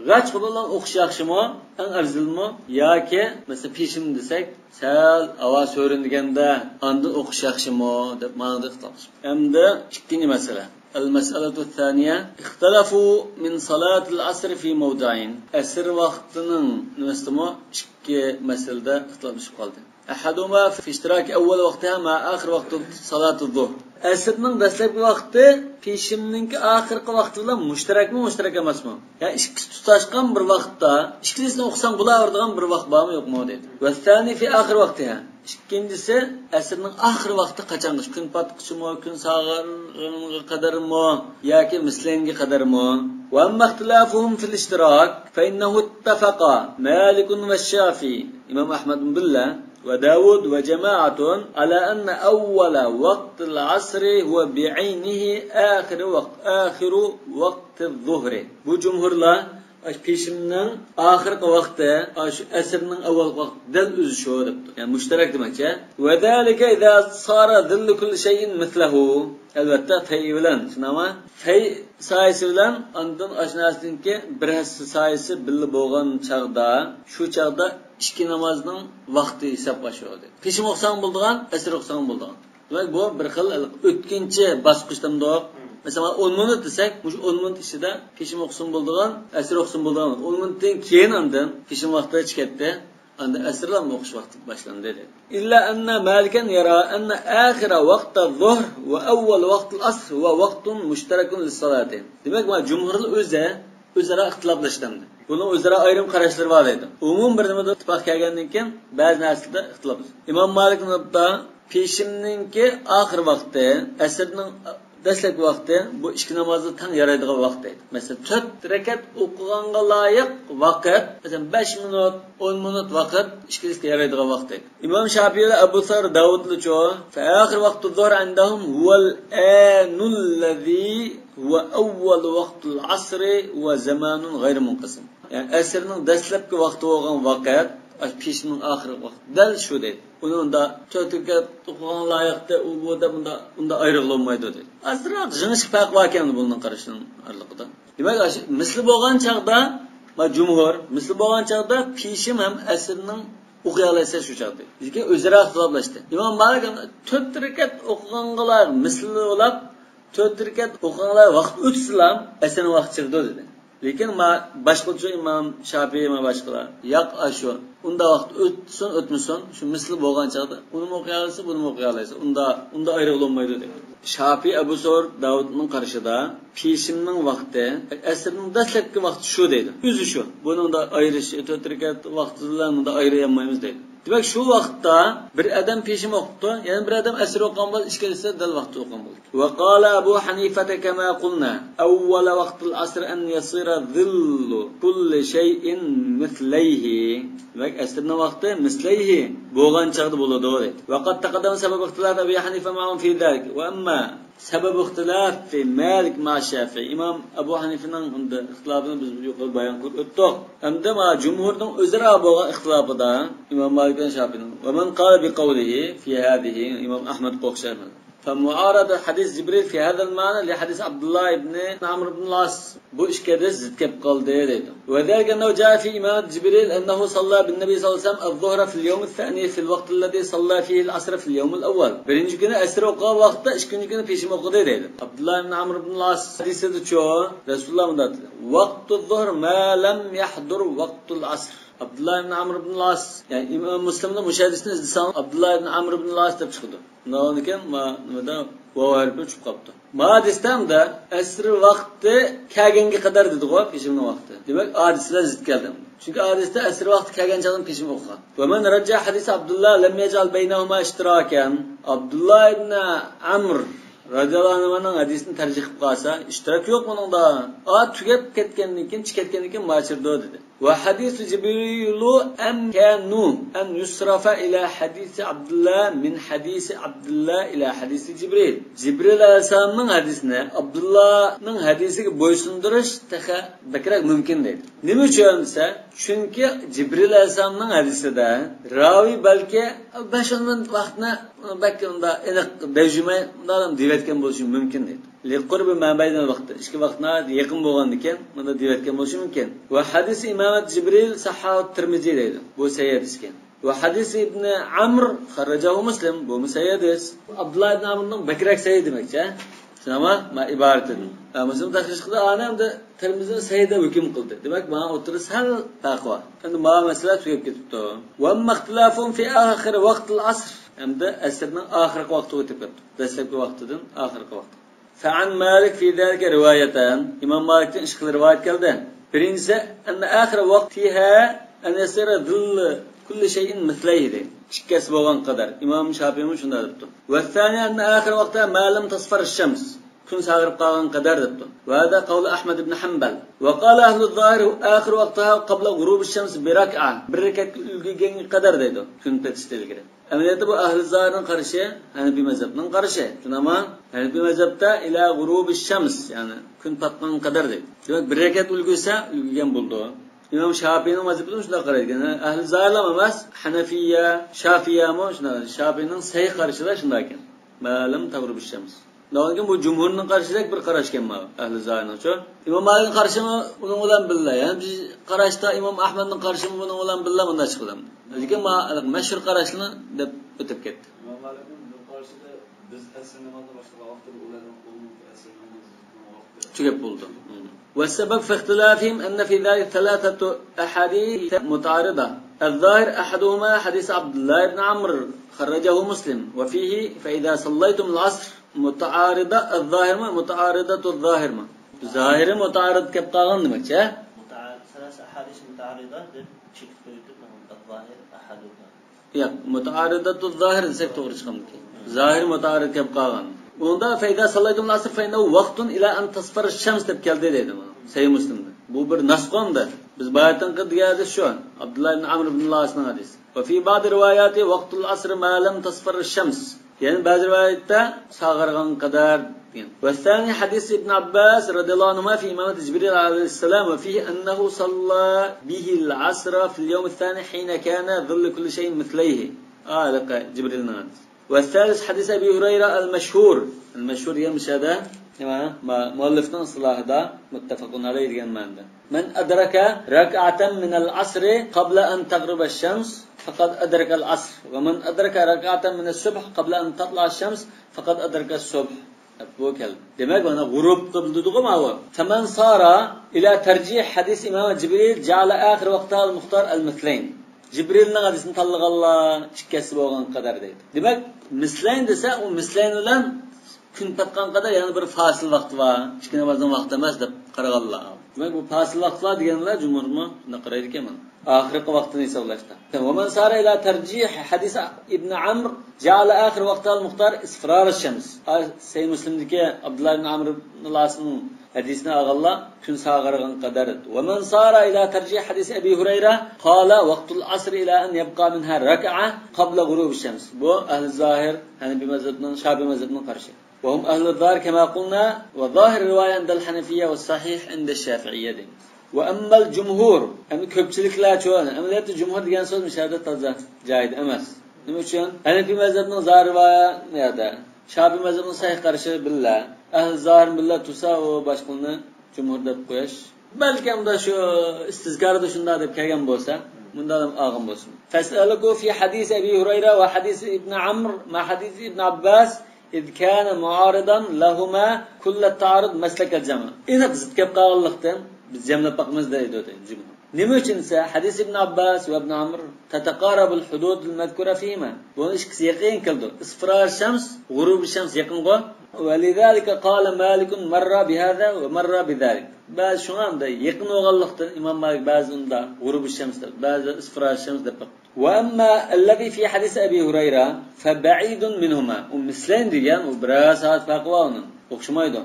G'ach qilgan o'qish yaxshimi? Eng afzalmi? Yoki mesela peshim desak, sal ovoz so'rindiganda anda o'qish yaxshimi deb ma'noda ixtilof. Endi ikkinchi masala. المسألة الثانية اختلفوا من صلاة العصر في موضعين. أسر وقتنا نستمع شك مسألة اختلاف قلد. أحدهما في اشتراك أول وقتها مع آخر وقت صلاة الظهر. أسرның dastlabki vaqti peshimning oxirgi vaqti bilan mushtarakmi, mushtarak emasmi? Ya ikkisi tutashgan bir vaqtda, ikkisini o'qisang bo'laveradigan bir vaqt bormi, yo'qmi dedi. Va thani fi oxir vaqtiha. İkincisi asrning oxirgi vaqti qachonga? Kun patqichimi, kun sag'arga qadarmi yoki mislenga qadarmi? Wa amma ikhtilafuhum fil ishtirak fa innahu ittafaqa Malik va Shafi'i, Imom Ahmad billah وداود وجماعة على أن أول وقت العصر هو بعينه آخر وقت الظهر. Bu cumhurlar peşimden ahirki vakti, asrning avval vaqtidan o'zi shu debdi. Yani mushtarak demakchi. Ve zalika iza sara zillu kulli shay'in mithluhu. Albatta fay bilan, shunama fay sayisi bilan ondan ashnasinki bir hassa sayisi birga bo'lgan chaqda, shu chaqda ikki namozning vaqti hisoblashadi. Peshim o'qsang bo'ldigan, asr o'qsang bo'ldigan. Demak bu bir xil o'tkinchi bosqichda mesela 10 minut desek, bu 10 minut ichida peshim o'qsin bo'ldigan, asr o'qsin bo'ldigan. 10 minutdan keyin ondan peshim vaqti chiqadi. Anda asrdan o'qish vaqti boshlandi dedi. Illa anna Malikan yara anna akhir vaqt az-zuhr va awwal vaqt al-asr va vaqtun mushtarakun lis-salati. Demak, bu jumhurlar o'zaro ixtiloflashgandi. Bunun o'zaro ayrim qarashlari bor edi. Umum bir nimada ittifoq kelgandan keyin ba'zi narsalarda ixtilof. Imom Malikning peshimninki oxir vaqti, asrning dastlabki vaqti bu ikki namozni tang yaraydigan vaqt deydi. Masalan, 4 rakat o'qiganga loyiq vaqt, masalan 5 minut, 10 minut vaqt ikkilikka yaraydigan vaqt deydi. Imom Shafiy va Abu Sa'id Davudlicho fa oxir vaqti zuhr indahum huwal anul ladzi huwa awwal vaqtul asr wa zamanun ghayr munqasim. Yani asrning dastlabki vaqti bo'lgan vaqt peshning oxirgi vaqt dal shu deydi. Unda 4 rakat o'qigan loyiqda u bo'lda bunda ayrılolmaydi deydi. Azroq jinish farq bor ekan bundan qarashning oraliqida. Demak, misli bo'lgan chaqda va jumhur misli bo'lgan chaqda peshim ham asrning o'qiy olsa shu chaqda. Lekin o'zaro ixtiloflashdi. Imom Malik 4 rakat o'qiganlar misli bo'lib 4 rakat o'qiganlar vaqt o'tsalam asrning vaqti chiqdi dedi. Lekin boshqacha Imom Shafiy va boshqalar yo'q ashu unda vaqt o'tsin o'tmasin shu misli bo'lgan chaqda uni o'qiy olsa buni o'qiy olsa unda ayrılolmaydi dedi. Shafiy Abu Sa'id Davudning qarashida peshimning vaqti asrning dastlabki vaqti shu deydi. O'zi shu. Buni unda ayirish 4 rakat vaqti bilan unda ayirolmaymiz deydi. Demak, shu vaqtda bir odam peshim o'qibdi, ya'ni bir odam asr o'qigan bo'lsa, ikkalasi dal vaqtda o'qigan bo'ldi. Va qala Abu Hanifa kama qulna, awwal vaqtil asr an yasira dhillu kulli shay'in mithlayhi. Demak, asrning vaqti mithlayhi bo'lgan chaqda bo'ladi deydi. Va qad taqaddama sabab ixtilof Abu Hanifa ma'um fi zalik. Va amma sabab ixtilof fi Malik ma Shafi'i. Imom Abu Hanifaning unda ixtilofini biz yuqori bayon qilib o'tdik. Hamda ma jumhurning o'zaro bo'lgan ixtilofida Imom Malik va Shafi'ning va man qala bi qawlihi fi hadhihi Imom Ahmad qo'shadi. فمعارضة حديث جبريل في هذا المعنى لحديث عبد الله بن عمرو بن العاص bu ishga zid kelib qoldi deydi. وذلك أنه جاء في إمامة جبريل أنه صلى بالنبي صلى الله عليه وسلم الظهر في اليوم الثاني في الوقت الذي صلى فيه العصر في اليوم الأول. Birinci günü asr o'qigan vaqtda ikkinchi kuni peshim o'qidi deydi. Abdullah ibn Amr ibn al-As hadisida cho Rasululloh bunday dedi. Vaqtu zuhr ma lam yahdur vaqtul asr. Abdullah ibn Amr ibn al-As, yani İmam Müslimning mushadisini izlasan Abdullah ibn Amr ibn al-As deb chiqdi. Undan keyin nimada vaharib chiqib qoldi. Hadisda asr vaqti kelganga qadar dedi-ku, peshimning vaqti. Demak, hadislar zid keldi. Chunki hadisda asr vaqti kelganchadan peshim o'qigan. Va man rajja hadis Abdullah lam yaj'al baynahuma ishtirakan. Abdullah ibn Amr radhiyallohu anhuning hadisini tarjih qilib qolsa, ishtirok yo'q buningda. Tugab ketgandan keyin chiqayotgandan keyin ma'chirdo dedi. Ve hadis Cibrilu emkanu en yusrafa ila hadisi Abdullah min hadisi Abdullah ila hadisi Cibril. Cibril aleyhisselam'ın hadisine Abdullah'ın hadisiga boysundirish taha bakrak mümkün değil. Nima uchun desa, chunki Cibril aleyhisselam'ın hadisida ravi balki 5 minut vaqtni balki unda aniq bejumay undan devetgan bo'lishi mumkin deydi. Liqurbi ma bayna vaqti ikki vaqtna yaqin bo'lgandan keyin bunda devetgan bo'lishi mumkin. Va hadis Imom Jibril sahih Tirmizi deydi. Bu sahih ekan. Va hadis Ibn Amr xarajahu Muslim bu musayyadis. Abdullah ibn Amrning bakrak sahih demakchi. Shunama ma iboratini. Muslim taxrish qildi, ana endi Tirmizi sahihda hukm qildi. Demak, mana o'tirib sal taqvo. Endi ma masala tugab ketibdi. Va maxtilafun fi oxir vaqtil asr. Endi asrning oxirgi vaqti o'tib ketdi. Dastlabki vaqtidan oxirgi vaqt. فعن مالك في ذلك روايتان إمام مالك تنشخل رواية كالدان برنسة أن آخر وقتها أن يصير ظل كل شيء مثليه دي شكاس بوغان قدر إمام شافعي مش ندرته والثاني أن آخر وقتها ما لم تصفر الشمس كن ساغر قاغان قدر دبته وهذا قول أحمد بن حنبل وقال أهل الظاهر آخر وقتها قبل غروب الشمس بركعة قدر ديدو كنت تستيل كده Ameliyatı bu ahl-i zahir'in karşı, Hanefi mezhebinin karşı. Ama Hanefi mezhebte ila gurubi şems, yani gün patmanın kadar değil. Demek bir rekat ulguysa, ulguyen buldu. İmam Şafii'nin mezhebinin şuna karşı. Yani ahl-i zahir'la memez, Hanefiye, Şafiye mi? Şafii'nin sahih karşı da şundayken. Malum tavrubi şems. Lakin bu cumhurun karşıdaki bir karışken mi? Ahl-i zahir'nin şu. İmam Malik'in karşı mı? Bunun olan billah. Yani biz karışta İmam Ahmed'in karşı mı? Bunun olan billah bunda çıkılam. Lekin meşhur qarashni deb o'tib ketdi. Imom Malikning bu qarashida biz asr namozi boshqa vaqtda ularning asr namozi vaqti tugab bo'ldi. والسبب في اختلافهم أن في ذلك ثلاثة أحاديث متعارضة. الظاهر أحدهما حديث عبد الله بن عمرو خرجه مسلم وفيه فإذا صليتم العصر متعارضة الظاهر ما متعارضة الظاهر ما ظاهر متعارض كيف قاغن demek ya? ثلاث أحاديث متعارضة الظاهر أحدهما. Yok, mutaaridatu zahir desek doğru çıkamdı ki. Zahir mutaarid kep qalgan. Onda feyda sallaydum asr feyda vaqtun ila an tasfar ash-shams deb keldi dedi bu. Sahih Muslimda. Bu bir nasqonda. Biz bayatdan qilgan hadis shu. Abdullah ibn Amr ibn al-As'ning hadisi. Va fi ba'd rivoyati vaqtul asr ma lam tasfar ash-shams. Yani bazı rivayette sağırgan kadar degan. Ve thani hadis ibn Abbas radhiyallohu anhu fi imamat Jibril alayhissalam ve fihi annahu salla bihi al-asra fi al-yawm ath-thani hina kana dhillu kulli shay'in mithlihi. Alqa Jibril hadis. والثالث حديث أبي هريرة المشهور يمشي هذا مؤلفنا صلاح ده متفق عليه جمعنا من أدرك ركعة من العصر قبل أن تغرب الشمس فقد أدرك العصر ومن أدرك ركعة من الصبح قبل أن تطلع الشمس فقد أدرك الصبح. demek bana grup kıldığı mı var? Femen sara ila tercih hadis İmam Cibril ja'ala ahir vaqtal muhtar al-mithlayn. Cibril'nin hadisini tanıganlar çıkkesi bo'lgan kadar deydi. Demek mislayn desa o mislayn bilan kun patgan kadar yani bir fasil vaqti var. Kichkina bazan vaqt emas deb qaraganlar. Demek bu fasil vaqtlar deganlar jumhurmi shunday qaraydi ekan. Oxirgi vaqtini hisoblashda. Ve men sara ila tarjih hadis ibn Amr ja'ala akhir vaqtal muhtar isfrar ash-shams. Sahih Muslim'deki Abdullah ibn Amr ibn al-As'ning hadisini ağalla gün sağırgan kadar. Ve men sara ila tercih hadis Ebi Hureyre qala vaqtul asr ila an yabqa minha rak'a qabla ghurub ash-shams. Bu ahli zahir Hanefi mezhebinin Şafi mezhebinin karşı. Ve hum ahli zahir kema qulna ve zahir rivaye indel Hanefiyye ve sahih inde Şafi'iyye. Ve emmel cumhur yani köpçülikler çoğu. Emniyette cumhur diyen söz müşahedet taza cahid emas. Nima uchun? Hanefi mezhebinin zahir rivaye nerede? Şafi mezhebinin sahih karşı billah. Ahl zahir billah tursa o boshqani jumhur deb qo'yish. Balki unda shu istizkarda shunda deb kelgan bo'lsa, bunda ham og'im bo'lsin. Fasaluku fi hadis Abi Hurayra va hadis Ibn Amr ma hadis Ibn Abbas id kana mu'aridan lahuma kull at-ta'arud maslak al-jama'. Ina zid kelib qolganlikdan biz jamlab baqmiz deydi jumhur. Nima uchun esa hadis Ibn Abbas va Ibn Amr tataqarabul hudud al-madhkura fihima. Bu ikkisi yaqin keldi. Isfrar shams, ghurub shams yaqinga. ولذلك قال مالك مر بهذا ومر بذلك. بعض شغامda yaqin o'g'anliqdan Imom Malik ba'zida g'urub ash-shams, ba'zi isfrar ash-shams deb. Wa amma alladhi fi hadis Abi Hurayra fa ba'idun minhuma. Mislayn degan u biroz saat farqi bor uni. O'xshamaydi.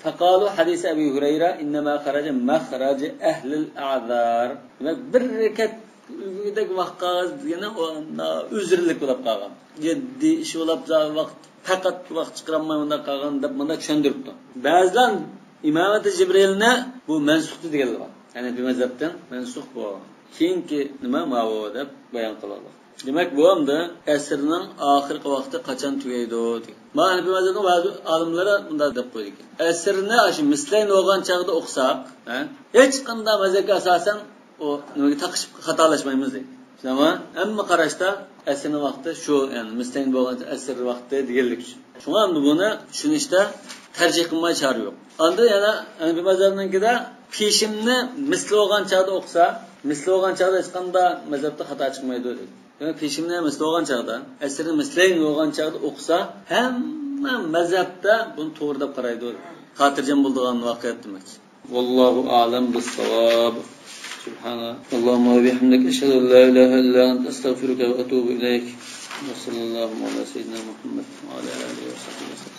Faqalu hadis Abi Hurayra inma kharaja makhraj ahli al-a'zar. Demak bir rekat uyidagi vaqt degani uzrlik bo'lib qolgan. Jiddiy ish bo'lib vaqt faqat vaqt chiqarmay unda qolgan deb bunda tushundiribdi. Ba'zilar imomati Jibrilni bu mansukh deganlar. Ya'ni bu mazhabdan mansukh bu. Keyingi nima ma'vo deb bayon qiladi. Demak bu hamda asrning oxirgi vaqti qachon tugaydi degan. Mana bu mazhabning ba'zi olimlar bunday deb qo'ydi. Asrni shu mislayn bo'lgan chaqda o'qisak, hech qanday mazhabga asosan o nimaga taqishib xatolashmaymiz deydi. Ama hamma qarashda asrning vaqti shu, ya'ni mislayn bo'lgan asr vaqti deganlik uchun. Shunga ham buni tushunishda tarjih qilmay chora yo'q. Endi yana bu mazhabninkida peshimni misli bo'lgan chaqda o'qisa, misli bo'lgan chaqda hech qanday mazhabda xato chiqmaydi deydi. Yani peshimni misli bo'lgan chaqda, asrni mislayn bo'lgan chaqda o'qisa, hamma mazhabda buni to'g'ri deb qaraydi. Xotirjam bo'ladigan voqeat demak. Vallohu a'lam bis-savob. سبحانك اللهم وبحمدك أشهد أن لا إله إلا أنت أستغفرك وأتوب إليك وصلى الله على سيدنا محمد وعلى آله وصحبه وسلم.